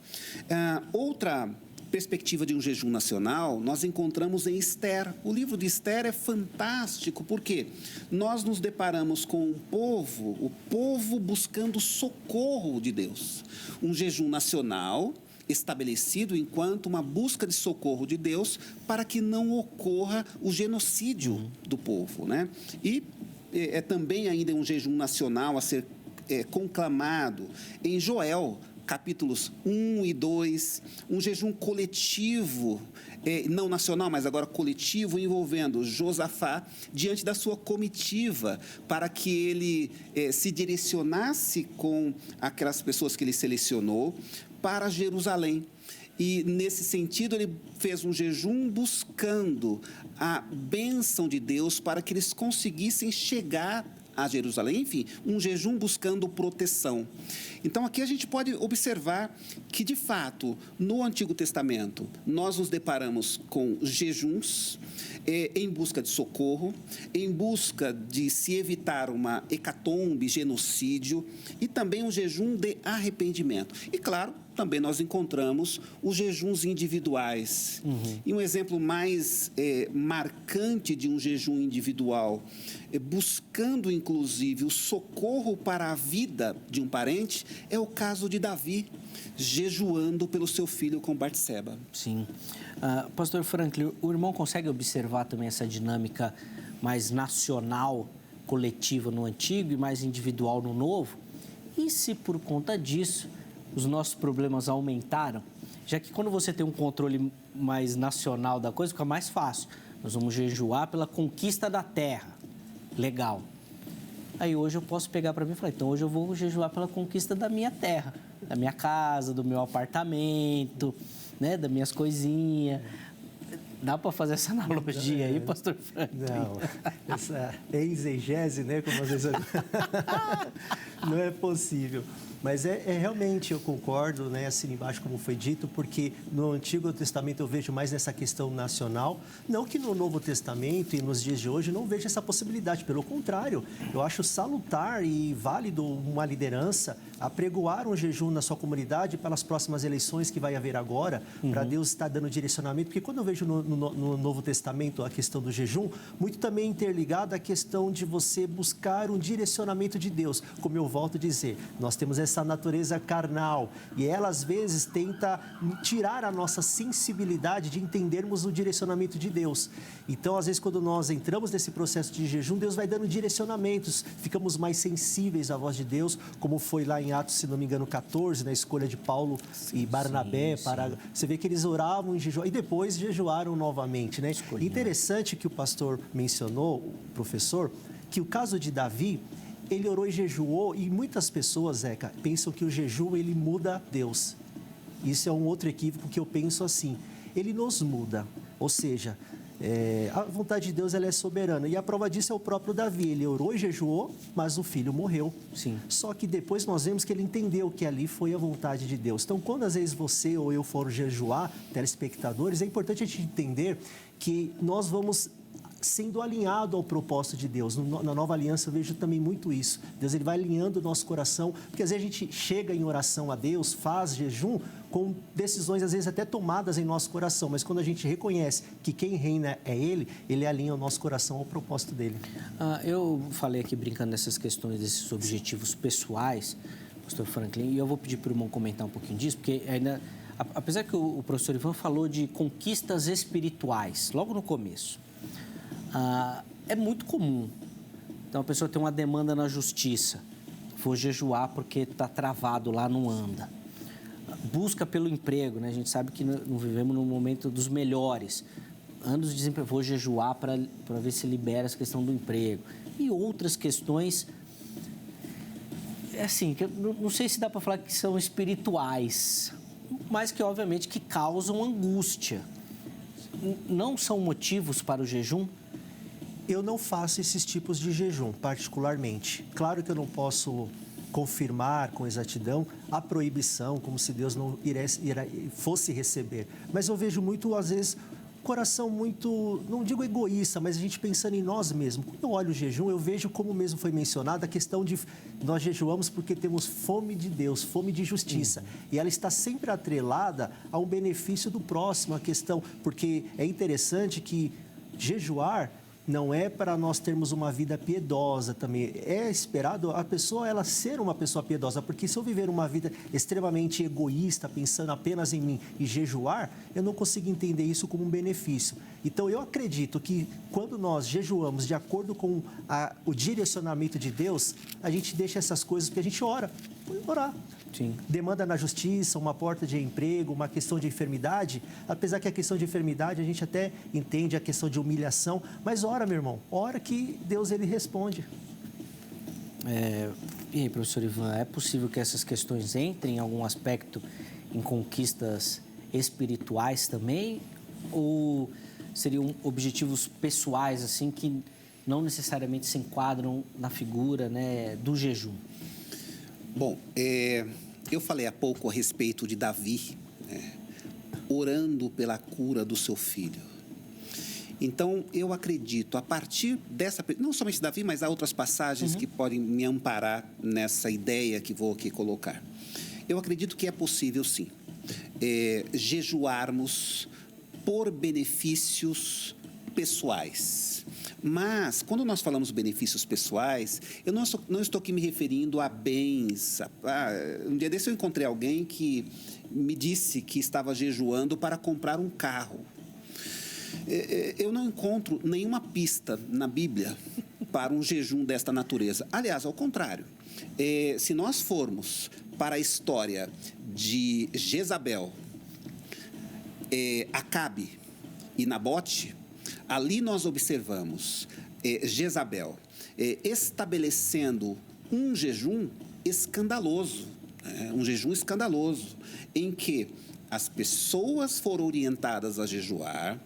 Outra perspectiva de um jejum nacional, nós encontramos em Esther. O livro de Esther é fantástico, porque nós nos deparamos com o povo buscando socorro de Deus. Um jejum nacional estabelecido enquanto uma busca de socorro de Deus para que não ocorra o genocídio do povo, né? E também ainda um jejum nacional a ser conclamado em Joel, capítulos 1 e 2, um jejum coletivo, não nacional, mas agora coletivo, envolvendo Josafá diante da sua comitiva, para que ele se direcionasse com aquelas pessoas que ele selecionou para Jerusalém. E, nesse sentido, ele fez um jejum buscando a bênção de Deus para que eles conseguissem chegar a Jerusalém. Enfim, um jejum buscando proteção. Então, aqui a gente pode observar que, de fato, no Antigo Testamento, nós nos deparamos com jejuns em busca de socorro, em busca de se evitar uma hecatombe, genocídio, e também um jejum de arrependimento. E, claro, também nós encontramos os jejuns individuais. E um exemplo mais marcante de um jejum individual, buscando, inclusive, o socorro para a vida de um parente, é o caso de Davi, jejuando pelo seu filho com Batseba. Sim. Pastor Franklin, o irmão consegue observar também essa dinâmica mais nacional, coletiva no Antigo e mais individual no Novo? E se, por conta disso, os nossos problemas aumentaram? Já que quando você tem um controle mais nacional da coisa, fica mais fácil. Nós vamos jejuar pela conquista da terra. Legal. Aí hoje eu posso pegar para mim e falar, então hoje eu vou jejuar pela conquista da minha terra, da minha casa, do meu apartamento, né, das minhas coisinhas. Dá para fazer essa analogia aí, pastor Franklin? Não, essa exegese, né, como às vezes não é possível. Mas realmente, eu concordo, né, assim embaixo como foi dito, porque no Antigo Testamento eu vejo mais nessa questão nacional, não que no Novo Testamento e nos dias de hoje não vejo essa possibilidade, pelo contrário, eu acho salutar e válido uma liderança apregoar um jejum na sua comunidade pelas próximas eleições que vai haver agora, para Deus estar dando direcionamento, porque quando eu vejo no Novo Testamento a questão do jejum, muito também interligada à questão de você buscar um direcionamento de Deus, como eu volto a dizer, nós temos essa natureza carnal e ela às vezes tenta tirar a nossa sensibilidade de entendermos o direcionamento de Deus. Então, às vezes, quando nós entramos nesse processo de jejum, Deus vai dando direcionamentos, ficamos mais sensíveis à voz de Deus, como foi lá em Atos, se não me engano, 14, na escolha de Paulo e Barnabé. Você vê que eles oravam em jejum e depois jejuaram novamente, né? Interessante que o pastor mencionou, o professor, que o caso de Davi, ele orou e jejuou, e muitas pessoas, Zeca, pensam que o jejum, ele muda Deus. Isso é um outro equívoco que eu penso assim. Ele nos muda, ou seja, a vontade de Deus, ela é soberana. E a prova disso é o próprio Davi. Ele orou e jejuou, mas o filho morreu. Sim. Só que depois nós vemos que ele entendeu que ali foi a vontade de Deus. Então, quando às vezes você ou eu for jejuar, telespectadores, é importante a gente entender que nós vamos sendo alinhado ao propósito de Deus. Na nova aliança eu vejo também muito isso. Deus, ele vai alinhando o nosso coração, porque às vezes a gente chega em oração a Deus, faz jejum com decisões às vezes até tomadas em nosso coração, mas quando a gente reconhece que quem reina é Ele alinha o nosso coração ao propósito dele. Eu falei aqui brincando nessas questões, desses objetivos pessoais, pastor Franklin, e eu vou pedir para o irmão comentar um pouquinho disso, porque ainda, apesar que o professor Ivan falou de conquistas espirituais, logo no começo, é muito comum. Então, a pessoa tem uma demanda na justiça, vou jejuar porque está travado lá, não anda. Busca pelo emprego, né? A gente sabe que não vivemos num momento dos melhores. Anos de desemprego, vou jejuar para ver se libera essa questão do emprego. E outras questões, assim, que eu não sei se dá para falar que são espirituais, mas que, obviamente, que causam angústia. Não são motivos para o jejum? Eu não faço esses tipos de jejum, particularmente. Claro que eu não posso confirmar com exatidão a proibição, como se Deus não fosse receber. Mas eu vejo muito, às vezes, coração muito, não digo egoísta, mas a gente pensando em nós mesmos. Quando eu olho o jejum, eu vejo, como mesmo foi mencionado, a questão de nós jejuamos porque temos fome de Deus, fome de justiça. E ela está sempre atrelada ao benefício do próximo, a questão, porque é interessante que jejuar não é para nós termos uma vida piedosa também. É esperado a pessoa, ela ser uma pessoa piedosa, porque se eu viver uma vida extremamente egoísta, pensando apenas em mim e jejuar, eu não consigo entender isso como um benefício. Então, eu acredito que quando nós jejuamos de acordo com o direcionamento de Deus, a gente deixa essas coisas, porque a gente ora. Orar. Sim. Demanda na justiça, uma porta de emprego, uma questão de enfermidade. Apesar que a questão de enfermidade, a gente até entende a questão de humilhação. Mas ora, meu irmão, ora que Deus, ele responde. E aí, professor Ivan, é possível que essas questões entrem em algum aspecto em conquistas espirituais também? Ou seriam objetivos pessoais, assim, que não necessariamente se enquadram na figura, né, do jejum? Bom, eu falei há pouco a respeito de Davi, né, orando pela cura do seu filho. Então, eu acredito, a partir dessa... Não somente Davi, mas há outras passagens que podem me amparar nessa ideia que vou aqui colocar. Eu acredito que é possível, sim, jejuarmos por benefícios pessoais. Mas, quando nós falamos benefícios pessoais, eu não estou aqui me referindo a bens. Um dia desse eu encontrei alguém que me disse que estava jejuando para comprar um carro. Eu não encontro nenhuma pista na Bíblia para um jejum desta natureza. Aliás, ao contrário. Se nós formos para a história de Jezabel, Acabe e Nabote, ali nós observamos Jezabel estabelecendo um jejum escandaloso, em que as pessoas foram orientadas a jejuar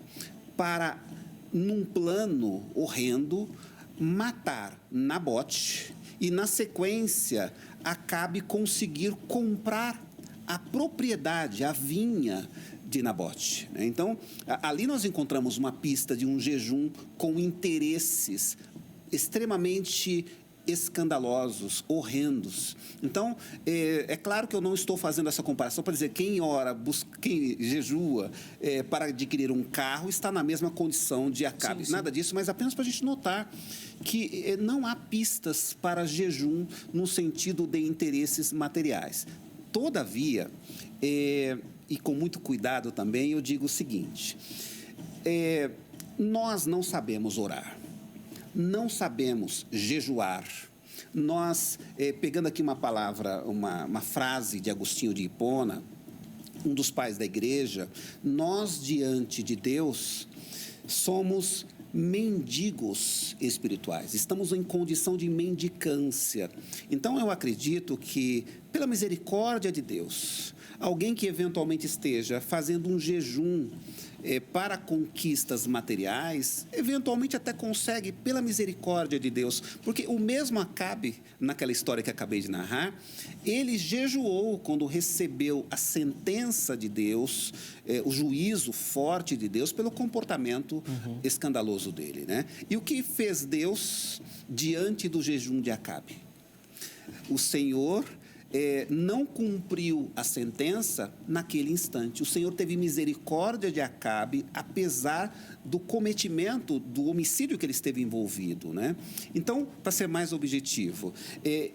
para, num plano horrendo, matar Nabote e, na sequência, Acabe conseguir comprar a propriedade, a vinha de Nabote. Então, ali nós encontramos uma pista de um jejum com interesses extremamente escandalosos, horrendos. Então, é claro que eu não estou fazendo essa comparação para dizer quem ora, quem jejua para adquirir um carro está na mesma condição de Acabe. Sim. Nada disso, mas apenas para a gente notar que não há pistas para jejum no sentido de interesses materiais. Todavia, e com muito cuidado também, eu digo o seguinte: nós não sabemos orar, não sabemos jejuar. Nós, pegando aqui uma palavra, uma frase de Agostinho de Hipona, um dos pais da igreja, nós diante de Deus somos mendigos espirituais, estamos em condição de mendicância. Então, eu acredito que, pela misericórdia de Deus, alguém que eventualmente esteja fazendo um jejum para conquistas materiais, eventualmente até consegue, pela misericórdia de Deus, porque o mesmo Acabe, naquela história que acabei de narrar, ele jejuou quando recebeu a sentença de Deus, o juízo forte de Deus pelo comportamento escandaloso dele, né? E o que fez Deus diante do jejum de Acabe? O Senhor não cumpriu a sentença naquele instante. O Senhor teve misericórdia de Acabe, apesar do cometimento, do homicídio que ele esteve envolvido, né? Então, para ser mais objetivo,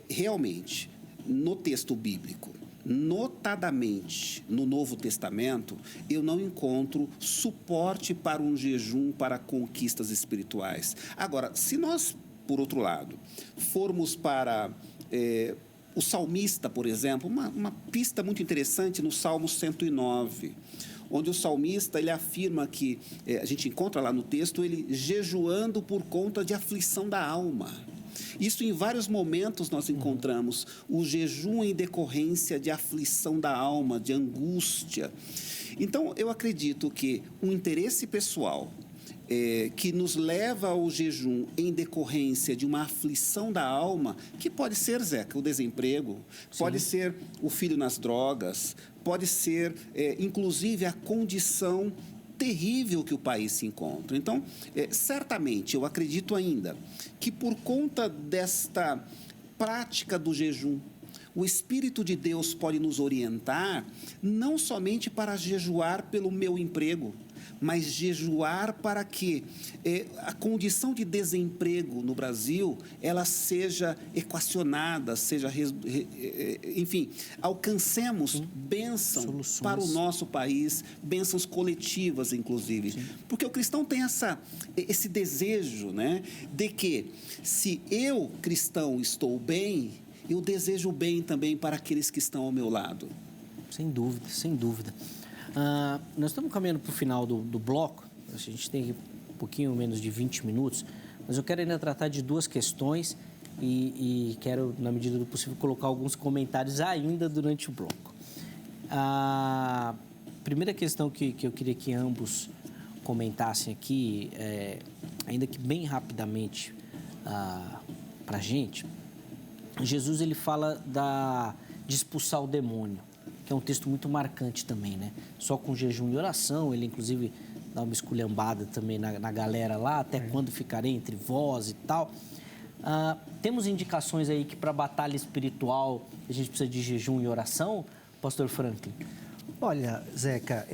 realmente, no texto bíblico, notadamente no Novo Testamento, eu não encontro suporte para um jejum para conquistas espirituais. Agora, se nós, por outro lado, formos para o salmista, por exemplo, uma pista muito interessante no Salmo 109, onde o salmista ele afirma que, a gente encontra lá no texto, ele jejuando por conta de aflição da alma. Isso em vários momentos nós encontramos o jejum em decorrência de aflição da alma, de angústia. Então, eu acredito que o interesse pessoal que nos leva ao jejum em decorrência de uma aflição da alma, que pode ser, Zeca, o desemprego, sim, pode ser o filho nas drogas, pode ser, inclusive, a condição terrível que o país se encontra. Então, certamente, eu acredito ainda que por conta desta prática do jejum, o Espírito de Deus pode nos orientar não somente para jejuar pelo meu emprego, mas jejuar para que a condição de desemprego no Brasil ela seja equacionada, enfim, alcancemos bênçãos soluções para o nosso país, bênçãos coletivas, inclusive. Sim. Porque o cristão tem esse desejo, né, de que se eu, cristão, estou bem, eu desejo bem também para aqueles que estão ao meu lado. Sem dúvida, sem dúvida. Nós estamos caminhando para o final do bloco, a gente tem um pouquinho menos de 20 minutos, mas eu quero ainda tratar de duas questões e quero, na medida do possível, colocar alguns comentários ainda durante o bloco. A primeira questão que eu queria que ambos comentassem aqui, ainda que bem rapidamente para a gente, Jesus ele fala de expulsar o demônio, que é um texto muito marcante também, né? Só com jejum e oração, ele inclusive dá uma esculhambada também na galera lá, até quando ficarei entre vós e tal. Temos indicações aí que para a batalha espiritual a gente precisa de jejum e oração, Pastor Franklin? Olha, Zeca,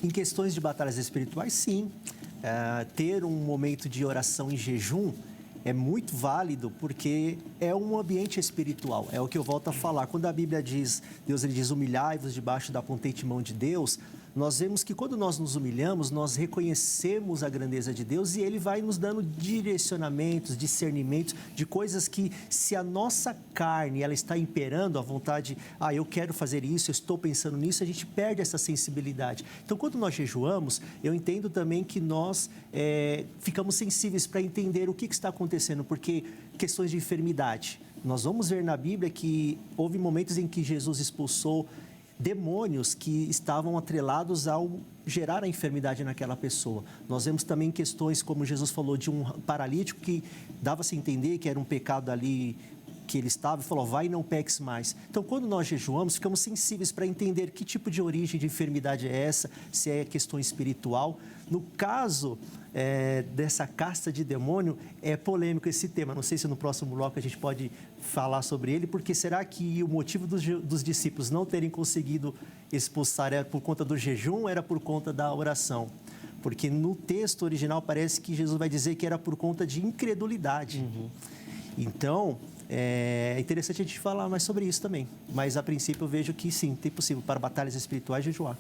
em questões de batalhas espirituais, sim. Ter um momento de oração e jejum é muito válido porque é um ambiente espiritual. É o que eu volto a falar. Quando a Bíblia diz, Deus ele diz, humilhai-vos debaixo da potente mão de Deus, nós vemos que quando nós nos humilhamos, nós reconhecemos a grandeza de Deus e Ele vai nos dando direcionamentos, discernimentos de coisas que, se a nossa carne ela está imperando, a vontade, eu quero fazer isso, eu estou pensando nisso, a gente perde essa sensibilidade. Então, quando nós jejuamos, eu entendo também que nós ficamos sensíveis para entender o que está acontecendo, porque questões de enfermidade. Nós vamos ver na Bíblia que houve momentos em que Jesus expulsou demônios que estavam atrelados ao gerar a enfermidade naquela pessoa. Nós vemos também questões, como Jesus falou, de um paralítico que dava-se a entender que era um pecado ali que ele estava e falou, vai e não peques mais. Então, quando nós jejuamos, ficamos sensíveis para entender que tipo de origem de enfermidade é essa, se é questão espiritual. No caso dessa casta de demônio, é polêmico esse tema. Não sei se no próximo bloco a gente pode falar sobre ele, porque será que o motivo dos discípulos não terem conseguido expulsar era por conta do jejum ou era por conta da oração? Porque no texto original parece que Jesus vai dizer que era por conta de incredulidade. Uhum. Então, é interessante a gente falar mais sobre isso também. Mas, a princípio, eu vejo que sim, tem possível para batalhas espirituais jejuar.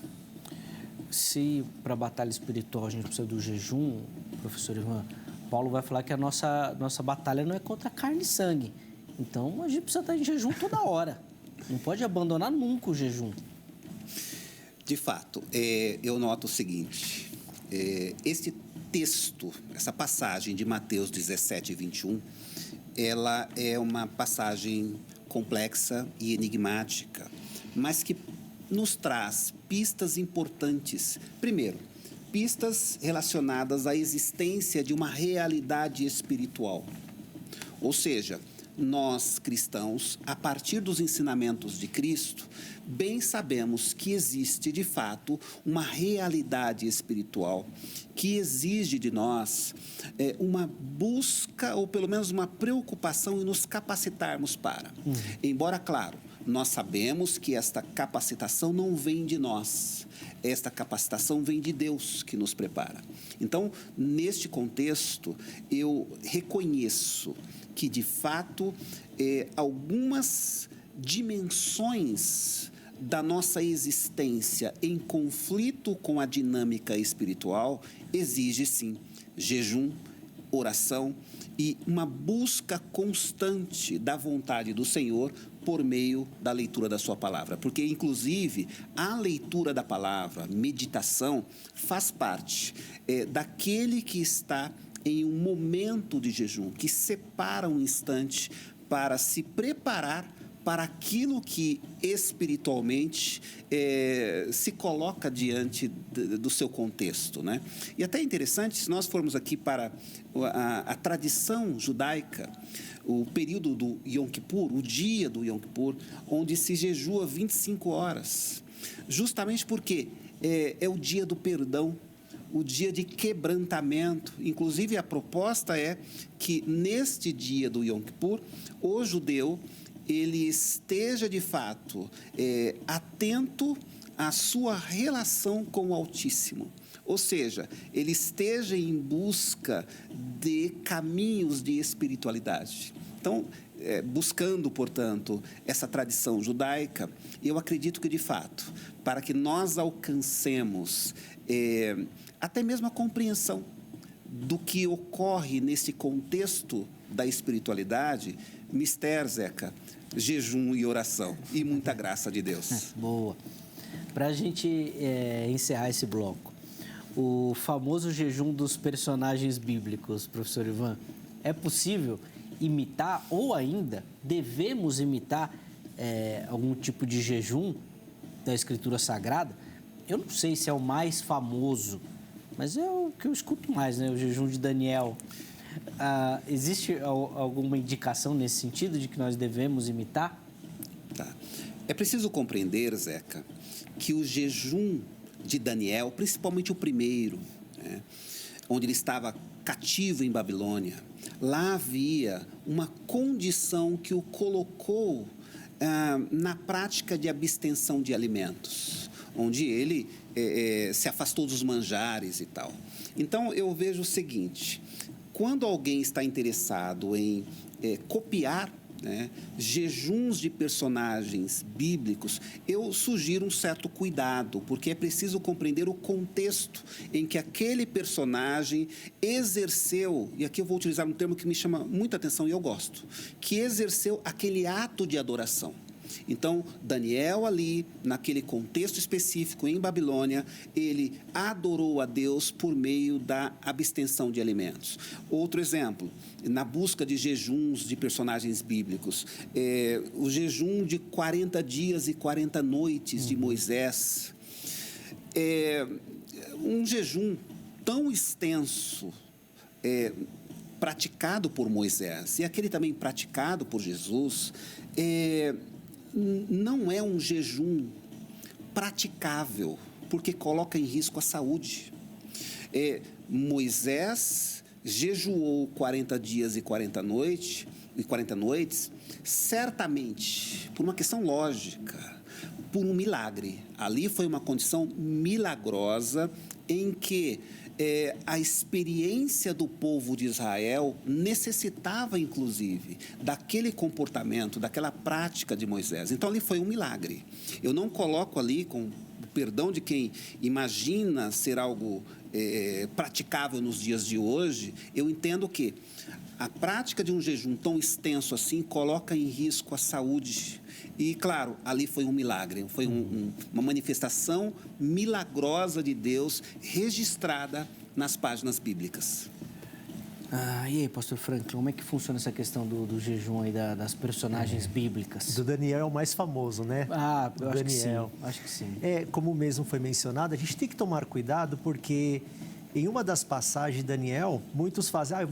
Se para a batalha espiritual a gente precisa do jejum, professor Ivan, Paulo vai falar que a nossa batalha não é contra carne e sangue. Então, a gente precisa estar em jejum toda hora. Não pode abandonar nunca o jejum. De fato, eu noto o seguinte, esse texto, essa passagem de Mateus 17 e 21, ela é uma passagem complexa e enigmática, mas que nos traz pistas importantes. Primeiro, pistas relacionadas à existência de uma realidade espiritual. Ou seja, nós cristãos, a partir dos ensinamentos de Cristo, bem sabemos que existe, de fato, uma realidade espiritual que exige de nós uma busca ou pelo menos uma preocupação em nos capacitarmos para. Embora, claro, nós sabemos que esta capacitação não vem de nós. Esta capacitação vem de Deus que nos prepara. Então, neste contexto, eu reconheço que, de fato, algumas dimensões da nossa existência em conflito com a dinâmica espiritual, exige sim jejum, oração e uma busca constante da vontade do Senhor por meio da leitura da sua palavra. Porque, inclusive, a leitura da palavra, meditação, faz parte daquele que está em um momento de jejum, que separa um instante para se preparar para aquilo que espiritualmente se coloca diante do seu contexto, né? E até é interessante, se nós formos aqui para a tradição judaica, o período do Yom Kippur, o dia do Yom Kippur, onde se jejua 25 horas, justamente porque é o dia do perdão, o dia de quebrantamento. Inclusive, a proposta é que neste dia do Yom Kippur, o judeu ele esteja, de fato, atento à sua relação com o Altíssimo. Ou seja, ele esteja em busca de caminhos de espiritualidade. Então, buscando, portanto, essa tradição judaica, eu acredito que, de fato, para que nós alcancemos até mesmo a compreensão do que ocorre nesse contexto da espiritualidade, mister, Zeca, jejum e oração e muita graça de Deus. Boa. Para a gente encerrar esse bloco, o famoso jejum dos personagens bíblicos, professor Ivan, é possível imitar ou ainda devemos imitar algum tipo de jejum da Escritura Sagrada? Eu não sei se é o mais famoso, mas é o que eu escuto mais, né? O jejum de Daniel. Existe alguma indicação nesse sentido de que nós devemos imitar? Tá. É preciso compreender, Zeca, que o jejum de Daniel, principalmente o primeiro, né, onde ele estava cativo em Babilônia, lá havia uma condição que o colocou na prática de abstenção de alimentos, onde ele se afastou dos manjares e tal. Então, eu vejo o seguinte: quando alguém está interessado em copiar, né, jejuns de personagens bíblicos, eu sugiro um certo cuidado, porque é preciso compreender o contexto em que aquele personagem exerceu, e aqui eu vou utilizar um termo que me chama muita atenção e eu gosto, que exerceu aquele ato de adoração. Então, Daniel ali, naquele contexto específico em Babilônia, ele adorou a Deus por meio da abstenção de alimentos. Outro exemplo, na busca de jejuns de personagens bíblicos, o jejum de 40 dias e 40 noites de Moisés. Um jejum tão extenso, praticado por Moisés, e aquele também praticado por Jesus, não é um jejum praticável, porque coloca em risco a saúde. Moisés jejuou 40 dias e 40 noites, certamente, por uma questão lógica, por um milagre. Ali foi uma condição milagrosa em que a experiência do povo de Israel necessitava, inclusive, daquele comportamento, daquela prática de Moisés. Então, ali foi um milagre. Eu não coloco ali, com o perdão de quem imagina ser algo praticável nos dias de hoje, eu entendo que a prática de um jejum tão extenso assim coloca em risco a saúde. E, claro, ali foi um milagre, foi uma manifestação milagrosa de Deus registrada nas páginas bíblicas. E aí, pastor Franklin, como é que funciona essa questão do jejum aí das personagens bíblicas? Do Daniel é o mais famoso, né? Eu acho Daniel. Acho que sim. Como mesmo foi mencionado, a gente tem que tomar cuidado porque em uma das passagens de Daniel, muitos fazem, eu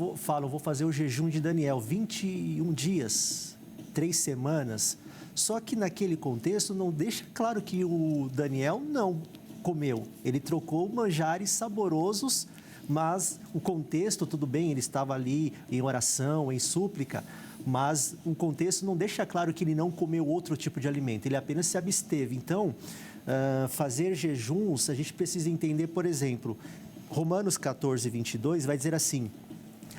vou fazer o jejum de Daniel, 21 dias, 3 semanas. Só que naquele contexto não deixa claro que o Daniel não comeu. Ele trocou manjares saborosos, mas o contexto, tudo bem, ele estava ali em oração, em súplica, mas o contexto não deixa claro que ele não comeu outro tipo de alimento, ele apenas se absteve. Então, fazer jejuns, a gente precisa entender, por exemplo, Romanos 14, 22 vai dizer assim: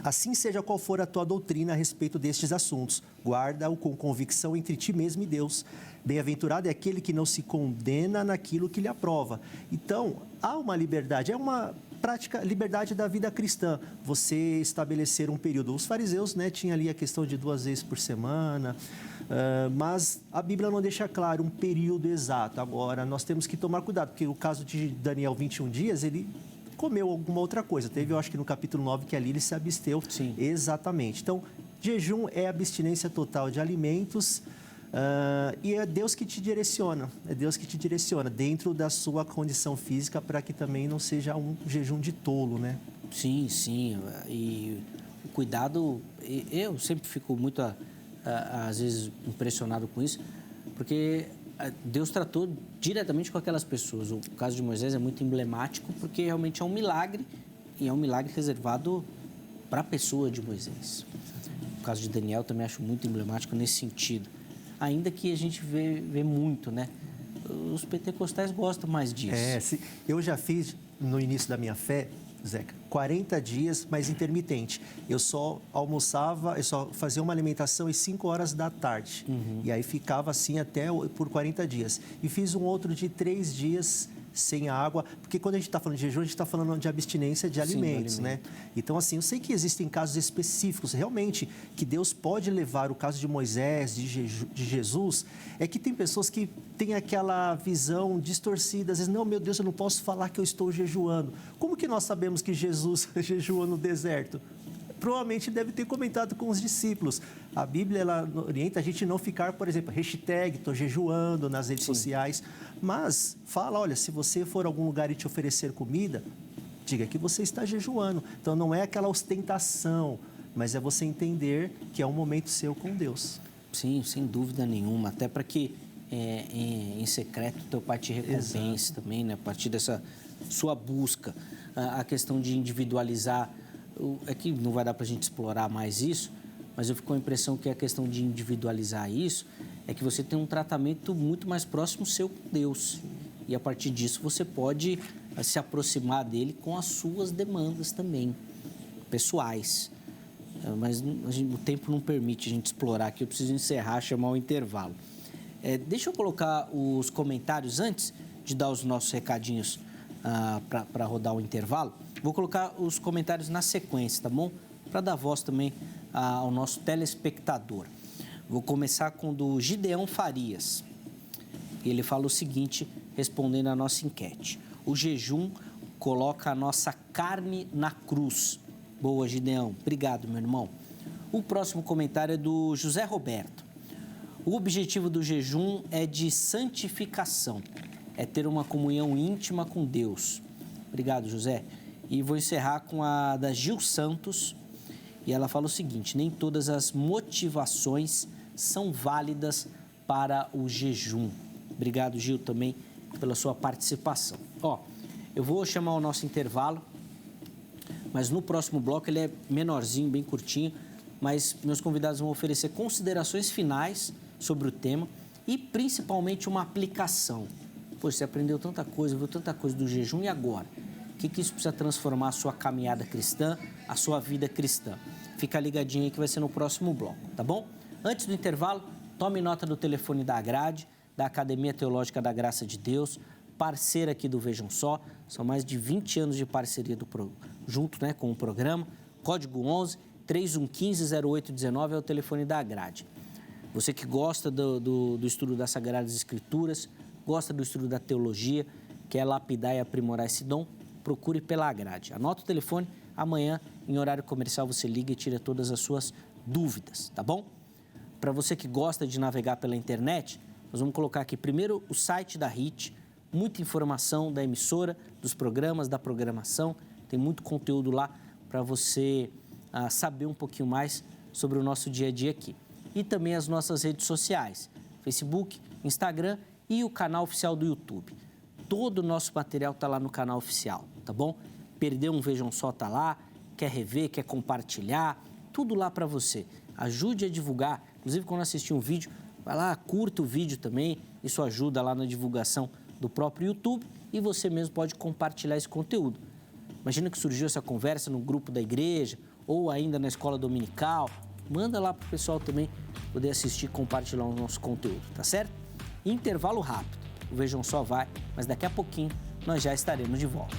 Assim seja qual for a tua doutrina a respeito destes assuntos, guarda-o com convicção entre ti mesmo e Deus. Bem-aventurado é aquele que não se condena naquilo que lhe aprova. Então, há uma liberdade, é uma prática, liberdade da vida cristã, você estabelecer um período. Os fariseus, né, tinham ali a questão de 2 vezes por semana, mas a Bíblia não deixa claro um período exato. Agora, nós temos que tomar cuidado, porque o caso de Daniel, 21 dias, ele comeu alguma outra coisa. Teve, eu acho que no capítulo 9, que ali ele se absteu. Sim. Exatamente. Então, jejum é abstinência total de alimentos, e é Deus que te direciona. É Deus que te direciona dentro da sua condição física, para que também não seja um jejum de tolo, né? Sim, sim. E o cuidado, eu sempre fico muito, às vezes, impressionado com isso, porque Deus tratou diretamente com aquelas pessoas. O caso de Moisés é muito emblemático, porque realmente é um milagre, e é um milagre reservado para a pessoa de Moisés. O caso de Daniel também acho muito emblemático nesse sentido. Ainda que a gente vê muito, né? Os pentecostais gostam mais disso. Eu já fiz, no início da minha fé, Zeca, 40 dias, mas intermitente. Eu só almoçava, eu só fazia uma alimentação às 5 horas da tarde. E aí ficava assim até por 40 dias. E fiz um outro de 3 dias sem água, porque quando a gente está falando de jejum, a gente está falando de abstinência de alimentos, né? Então, assim, eu sei que existem casos específicos, realmente, que Deus pode levar. O caso de Moisés, de Jesus, é que tem pessoas que têm aquela visão distorcida, às vezes, não, meu Deus, eu não posso falar que eu estou jejuando. Como que nós sabemos que Jesus jejuou no deserto? Provavelmente deve ter comentado com os discípulos. A Bíblia, ela orienta a gente não ficar, por exemplo, hashtag, estou jejuando nas redes sociais, mas fala, olha, se você for a algum lugar e te oferecer comida, diga que você está jejuando. Então, não é aquela ostentação, mas é você entender que é um momento seu com Deus. Sim, sem dúvida nenhuma, até para que em secreto teu pai te recompense também, né? A partir dessa sua busca. A questão de individualizar, é que não vai dar para a gente explorar mais isso, mas eu fico com a impressão que a questão de individualizar isso é que você tem um tratamento muito mais próximo seu com Deus. E a partir disso você pode se aproximar dele com as suas demandas também, pessoais. Mas o tempo não permite a gente explorar aqui, eu preciso encerrar, chamar o intervalo. Deixa eu colocar os comentários antes de dar os nossos recadinhos para rodar o intervalo. Vou colocar os comentários na sequência, tá bom? Para dar voz também ao nosso telespectador. Vou começar com o do Gideão Farias. Ele fala o seguinte, respondendo à nossa enquete. O jejum coloca a nossa carne na cruz. Boa, Gideão. Obrigado, meu irmão. O próximo comentário é do José Roberto. O objetivo do jejum é de santificação, é ter uma comunhão íntima com Deus. Obrigado, José. E vou encerrar com a da Gil Santos, e ela fala o seguinte, nem todas as motivações são válidas para o jejum. Obrigado, Gil, também pela sua participação. Eu vou chamar o nosso intervalo, mas no próximo bloco ele é menorzinho, bem curtinho, mas meus convidados vão oferecer considerações finais sobre o tema e principalmente uma aplicação. Poxa, você aprendeu tanta coisa, viu tanta coisa do jejum, e agora? O que isso precisa transformar a sua caminhada cristã, a sua vida cristã? Fica ligadinho aí que vai ser no próximo bloco, tá bom? Antes do intervalo, tome nota do telefone da Grade, da Academia Teológica da Graça de Deus, parceira aqui do Vejam Só. São mais de 20 anos de parceria junto, né, com o programa. Código 11 3115-0819 é o telefone da Grade. Você que gosta do estudo das Sagradas Escrituras, gosta do estudo da teologia, quer lapidar e aprimorar esse dom, procure pela Grade. Anota o telefone, amanhã, em horário comercial, você liga e tira todas as suas dúvidas, tá bom? Para você que gosta de navegar pela internet, nós vamos colocar aqui primeiro o site da HIT, muita informação da emissora, dos programas, da programação, tem muito conteúdo lá para você saber um pouquinho mais sobre o nosso dia a dia aqui. E também as nossas redes sociais, Facebook, Instagram e o canal oficial do YouTube. Todo o nosso material está lá no canal oficial, tá bom? Perdeu um Vejam Só, tá lá, quer rever, quer compartilhar, tudo lá para você. Ajude a divulgar, inclusive quando assistir um vídeo, vai lá, curta o vídeo também, isso ajuda lá na divulgação do próprio YouTube e você mesmo pode compartilhar esse conteúdo. Imagina que surgiu essa conversa no grupo da igreja ou ainda na escola dominical, manda lá para o pessoal também poder assistir e compartilhar o nosso conteúdo, tá certo? Intervalo rápido, o Vejam Só vai, mas daqui a pouquinho nós já estaremos de volta.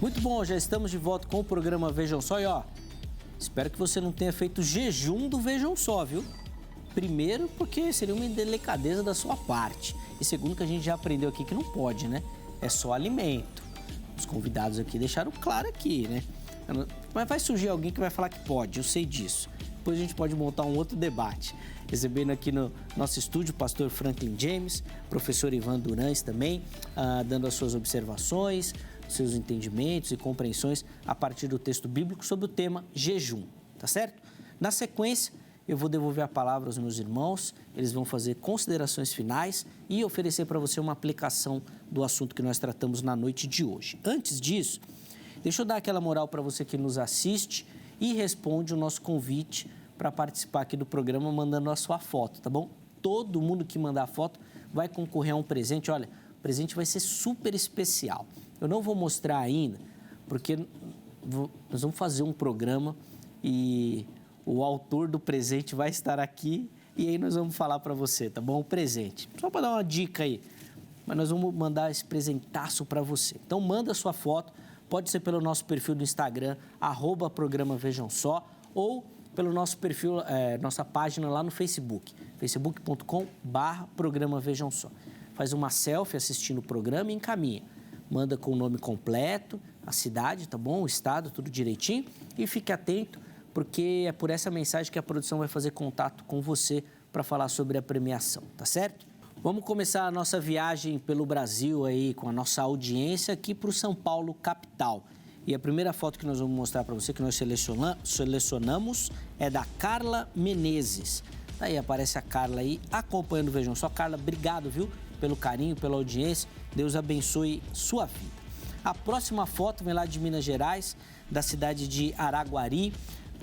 Muito bom, já estamos de volta com o programa Vejam Só e espero que você não tenha feito jejum do Vejam Só, viu? Primeiro, porque seria uma indelicadeza da sua parte. E segundo, que a gente já aprendeu aqui que não pode, né? É só alimento. Os convidados aqui deixaram claro aqui, né? Mas vai surgir alguém que vai falar que pode, eu sei disso. Depois a gente pode montar um outro debate. Recebendo aqui no nosso estúdio o pastor Franklin James, professor Ivan Durães também, dando as suas observações, seus entendimentos e compreensões a partir do texto bíblico sobre o tema jejum, tá certo? Na sequência, eu vou devolver a palavra aos meus irmãos, eles vão fazer considerações finais e oferecer para você uma aplicação do assunto que nós tratamos na noite de hoje. Antes disso, deixa eu dar aquela moral para você que nos assiste e responde o nosso convite para participar aqui do programa mandando a sua foto, tá bom? Todo mundo que mandar a foto vai concorrer a um presente. Olha, o presente vai ser super especial. Eu não vou mostrar ainda, porque nós vamos fazer um programa e o autor do presente vai estar aqui e aí nós vamos falar para você, tá bom? O presente. Só para dar uma dica aí, mas nós vamos mandar esse presentaço para você. Então manda a sua foto, pode ser pelo nosso perfil do Instagram, @programa Vejam Só, ou pelo nosso perfil, nossa página lá no Facebook, facebook.com/programa Vejam Só. Faz uma selfie assistindo o programa e encaminha. Manda com o nome completo, a cidade, tá bom? O estado, tudo direitinho. E fique atento, porque é por essa mensagem que a produção vai fazer contato com você para falar sobre a premiação, tá certo? Vamos começar a nossa viagem pelo Brasil aí, com a nossa audiência aqui para o São Paulo, capital. E a primeira foto que nós vamos mostrar para você, que nós selecionamos, é da Carla Menezes. Daí aparece a Carla aí, acompanhando o Vejam Só. Carla, obrigado, viu? Pelo carinho, pela audiência. Deus abençoe sua vida. A próxima foto vem lá de Minas Gerais, da cidade de Araguari.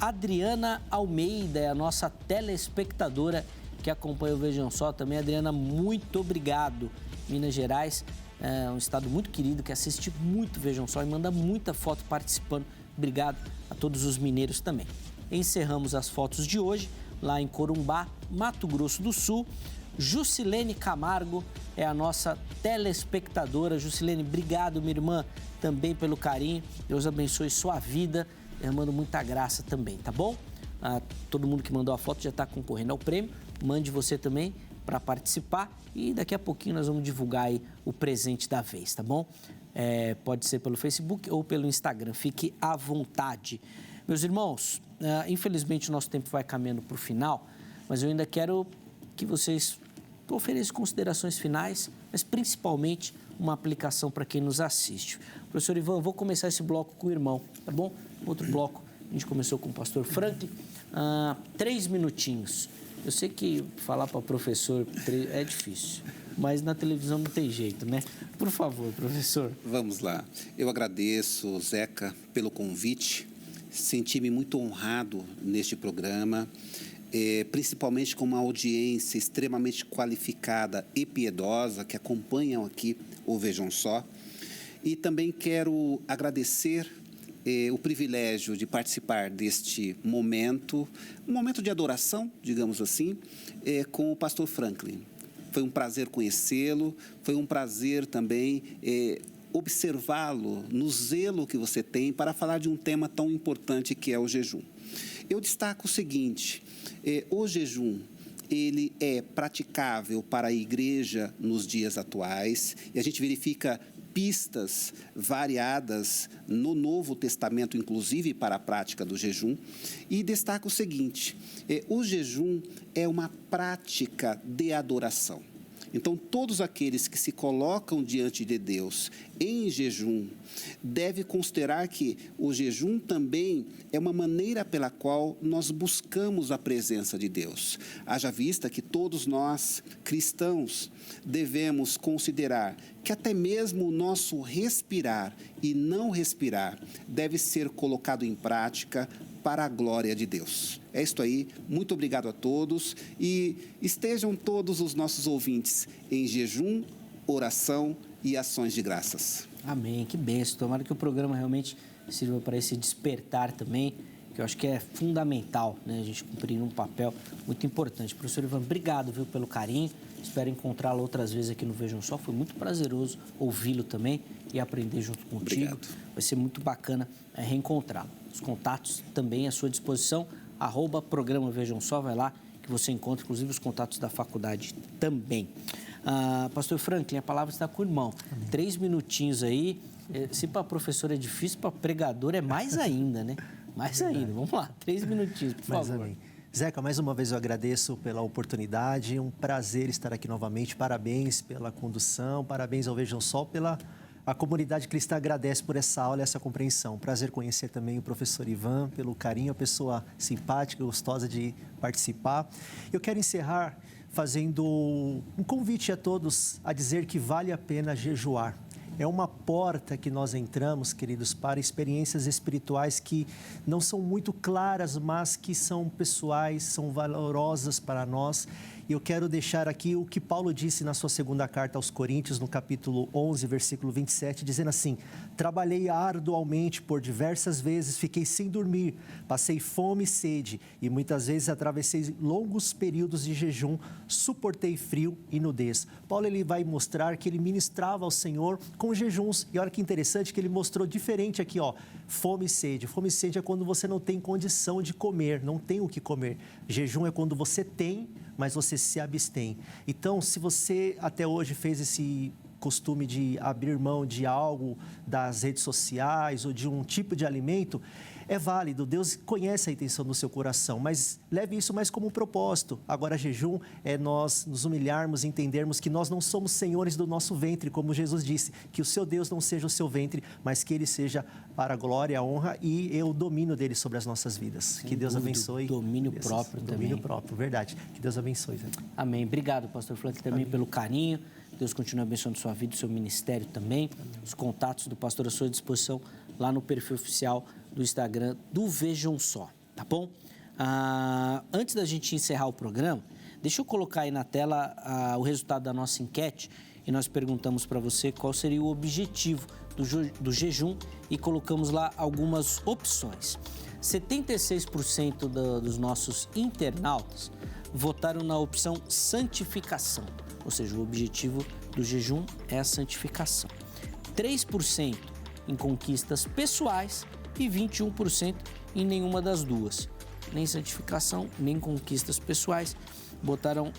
Adriana Almeida é a nossa telespectadora que acompanha o Vejam Só também. Adriana, muito obrigado. Minas Gerais é um estado muito querido que assiste muito Vejam Só e manda muita foto participando. Obrigado a todos os mineiros também. Encerramos as fotos de hoje lá em Corumbá, Mato Grosso do Sul. Jusilene Camargo é a nossa telespectadora. Jusilene, obrigado, minha irmã, também pelo carinho. Deus abençoe sua vida, derramando muita graça também, tá bom? Todo mundo que mandou a foto já está concorrendo ao prêmio. Mande você também para participar e daqui a pouquinho nós vamos divulgar aí o presente da vez, tá bom? Pode ser pelo Facebook ou pelo Instagram, fique à vontade. Meus irmãos, infelizmente o nosso tempo vai caminhando para o final, mas eu ainda quero que vocês ofereçam considerações finais, mas principalmente uma aplicação para quem nos assiste. Professor Ivan, vou começar esse bloco com o irmão, tá bom? Outro bloco, a gente começou com o pastor Franklin. 3 minutinhos. Eu sei que falar para professor é difícil, mas na televisão não tem jeito, né? Por favor, professor. Vamos lá. Eu agradeço, Zeca, pelo convite. Senti-me muito honrado neste programa, principalmente com uma audiência extremamente qualificada e piedosa que acompanham aqui o Vejam Só. E também quero agradecer o privilégio de participar deste momento, um momento de adoração, digamos assim, com o pastor Franklin. Foi um prazer conhecê-lo, foi um prazer também observá-lo no zelo que você tem para falar de um tema tão importante que é o jejum. Eu destaco o seguinte, o jejum, ele é praticável para a igreja nos dias atuais e a gente verifica pistas variadas no Novo Testamento, inclusive para a prática do jejum, e destaca o seguinte, o jejum é uma prática de adoração. Então, todos aqueles que se colocam diante de Deus em jejum, devem considerar que o jejum também é uma maneira pela qual nós buscamos a presença de Deus. Haja vista que todos nós, cristãos, devemos considerar que até mesmo o nosso respirar e não respirar deve ser colocado em prática para a glória de Deus. É isso aí, muito obrigado a todos e estejam todos os nossos ouvintes em jejum, oração e ações de graças. Amém, que bênção. Tomara que o programa realmente sirva para esse despertar também, que eu acho que é fundamental, né? A gente cumprir um papel muito importante. Professor Ivan, obrigado, viu, pelo carinho. Espero encontrá-lo outras vezes aqui no Vejam Só. Foi muito prazeroso ouvi-lo também e aprender junto contigo. Obrigado. Vai ser muito bacana reencontrá-lo. Os contatos também à sua disposição, @programa Vejam Só, vai lá que você encontra, inclusive, os contatos da faculdade também. Pastor Franklin, a palavra está com o irmão. 3 minutinhos aí. Se para professor é difícil, para pregador é mais ainda, né? Mais ainda. Vamos lá, 3 minutinhos, por favor. Amém. Zeca, mais uma vez eu agradeço pela oportunidade, um prazer estar aqui novamente. Parabéns pela condução, parabéns ao Vejam Só a comunidade cristã agradece por essa aula e essa compreensão. Prazer conhecer também o professor Ivan, pelo carinho, a pessoa simpática, gostosa de participar. Eu quero encerrar fazendo um convite a todos a dizer que vale a pena jejuar. É uma porta que nós entramos, queridos, para experiências espirituais que não são muito claras, mas que são pessoais, são valorosas para nós. E eu quero deixar aqui o que Paulo disse na sua segunda carta aos Coríntios, no capítulo 11, versículo 27, dizendo assim: trabalhei arduamente por diversas vezes, fiquei sem dormir, passei fome e sede, e muitas vezes atravessei longos períodos de jejum, suportei frio e nudez. Paulo ele vai mostrar que ele ministrava ao Senhor com jejuns. E olha que interessante que ele mostrou diferente aqui, ó, fome e sede. Fome e sede é quando você não tem condição de comer, não tem o que comer. Jejum é quando você tem, mas você se abstém. Então, se você até hoje fez esse costume de abrir mão de algo das redes sociais ou de um tipo de alimento, é válido. Deus conhece a intenção do seu coração, mas leve isso mais como um propósito. Agora, jejum é nós nos humilharmos e entendermos que nós não somos senhores do nosso ventre, como Jesus disse, que o seu Deus não seja o seu ventre, mas que ele seja para a glória, a honra e o domínio dele sobre as nossas vidas. Sem que Deus dúvida, abençoe. Domínio próprio também. Domínio próprio, verdade. Que Deus abençoe. Né? Amém. Obrigado, pastor Franklin, também Amém. pelo carinho. Deus continue abençoando sua vida, seu ministério também. Os contatos do pastor à sua disposição lá no perfil oficial do Instagram do Vejam Só, tá bom? Antes da gente encerrar o programa, deixa eu colocar aí na tela o resultado da nossa enquete e nós perguntamos para você qual seria o objetivo do jejum e colocamos lá algumas opções. 76% dos nossos internautas votaram na opção santificação, ou seja, o objetivo do jejum é a santificação. 3% em conquistas pessoais e 21% em nenhuma das duas. Nem santificação, nem conquistas pessoais. Botaram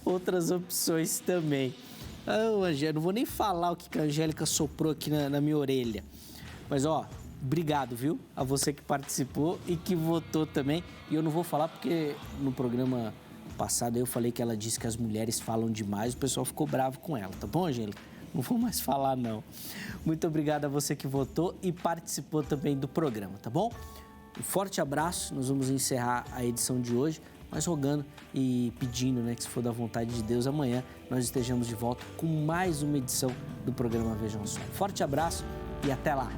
outras opções também. Angélica, não vou nem falar o que a Angélica soprou aqui na minha orelha. Mas, obrigado, viu? A você que participou e que votou também. E eu não vou falar porque no programa passado eu falei que ela disse que as mulheres falam demais. O pessoal ficou bravo com ela, tá bom, Angélica? Não vou mais falar, não. Muito obrigado a você que votou e participou também do programa, tá bom? Um forte abraço. Nós vamos encerrar a edição de hoje, mas rogando e pedindo, né, que se for da vontade de Deus, amanhã nós estejamos de volta com mais uma edição do programa Vejam Só. Forte abraço e até lá!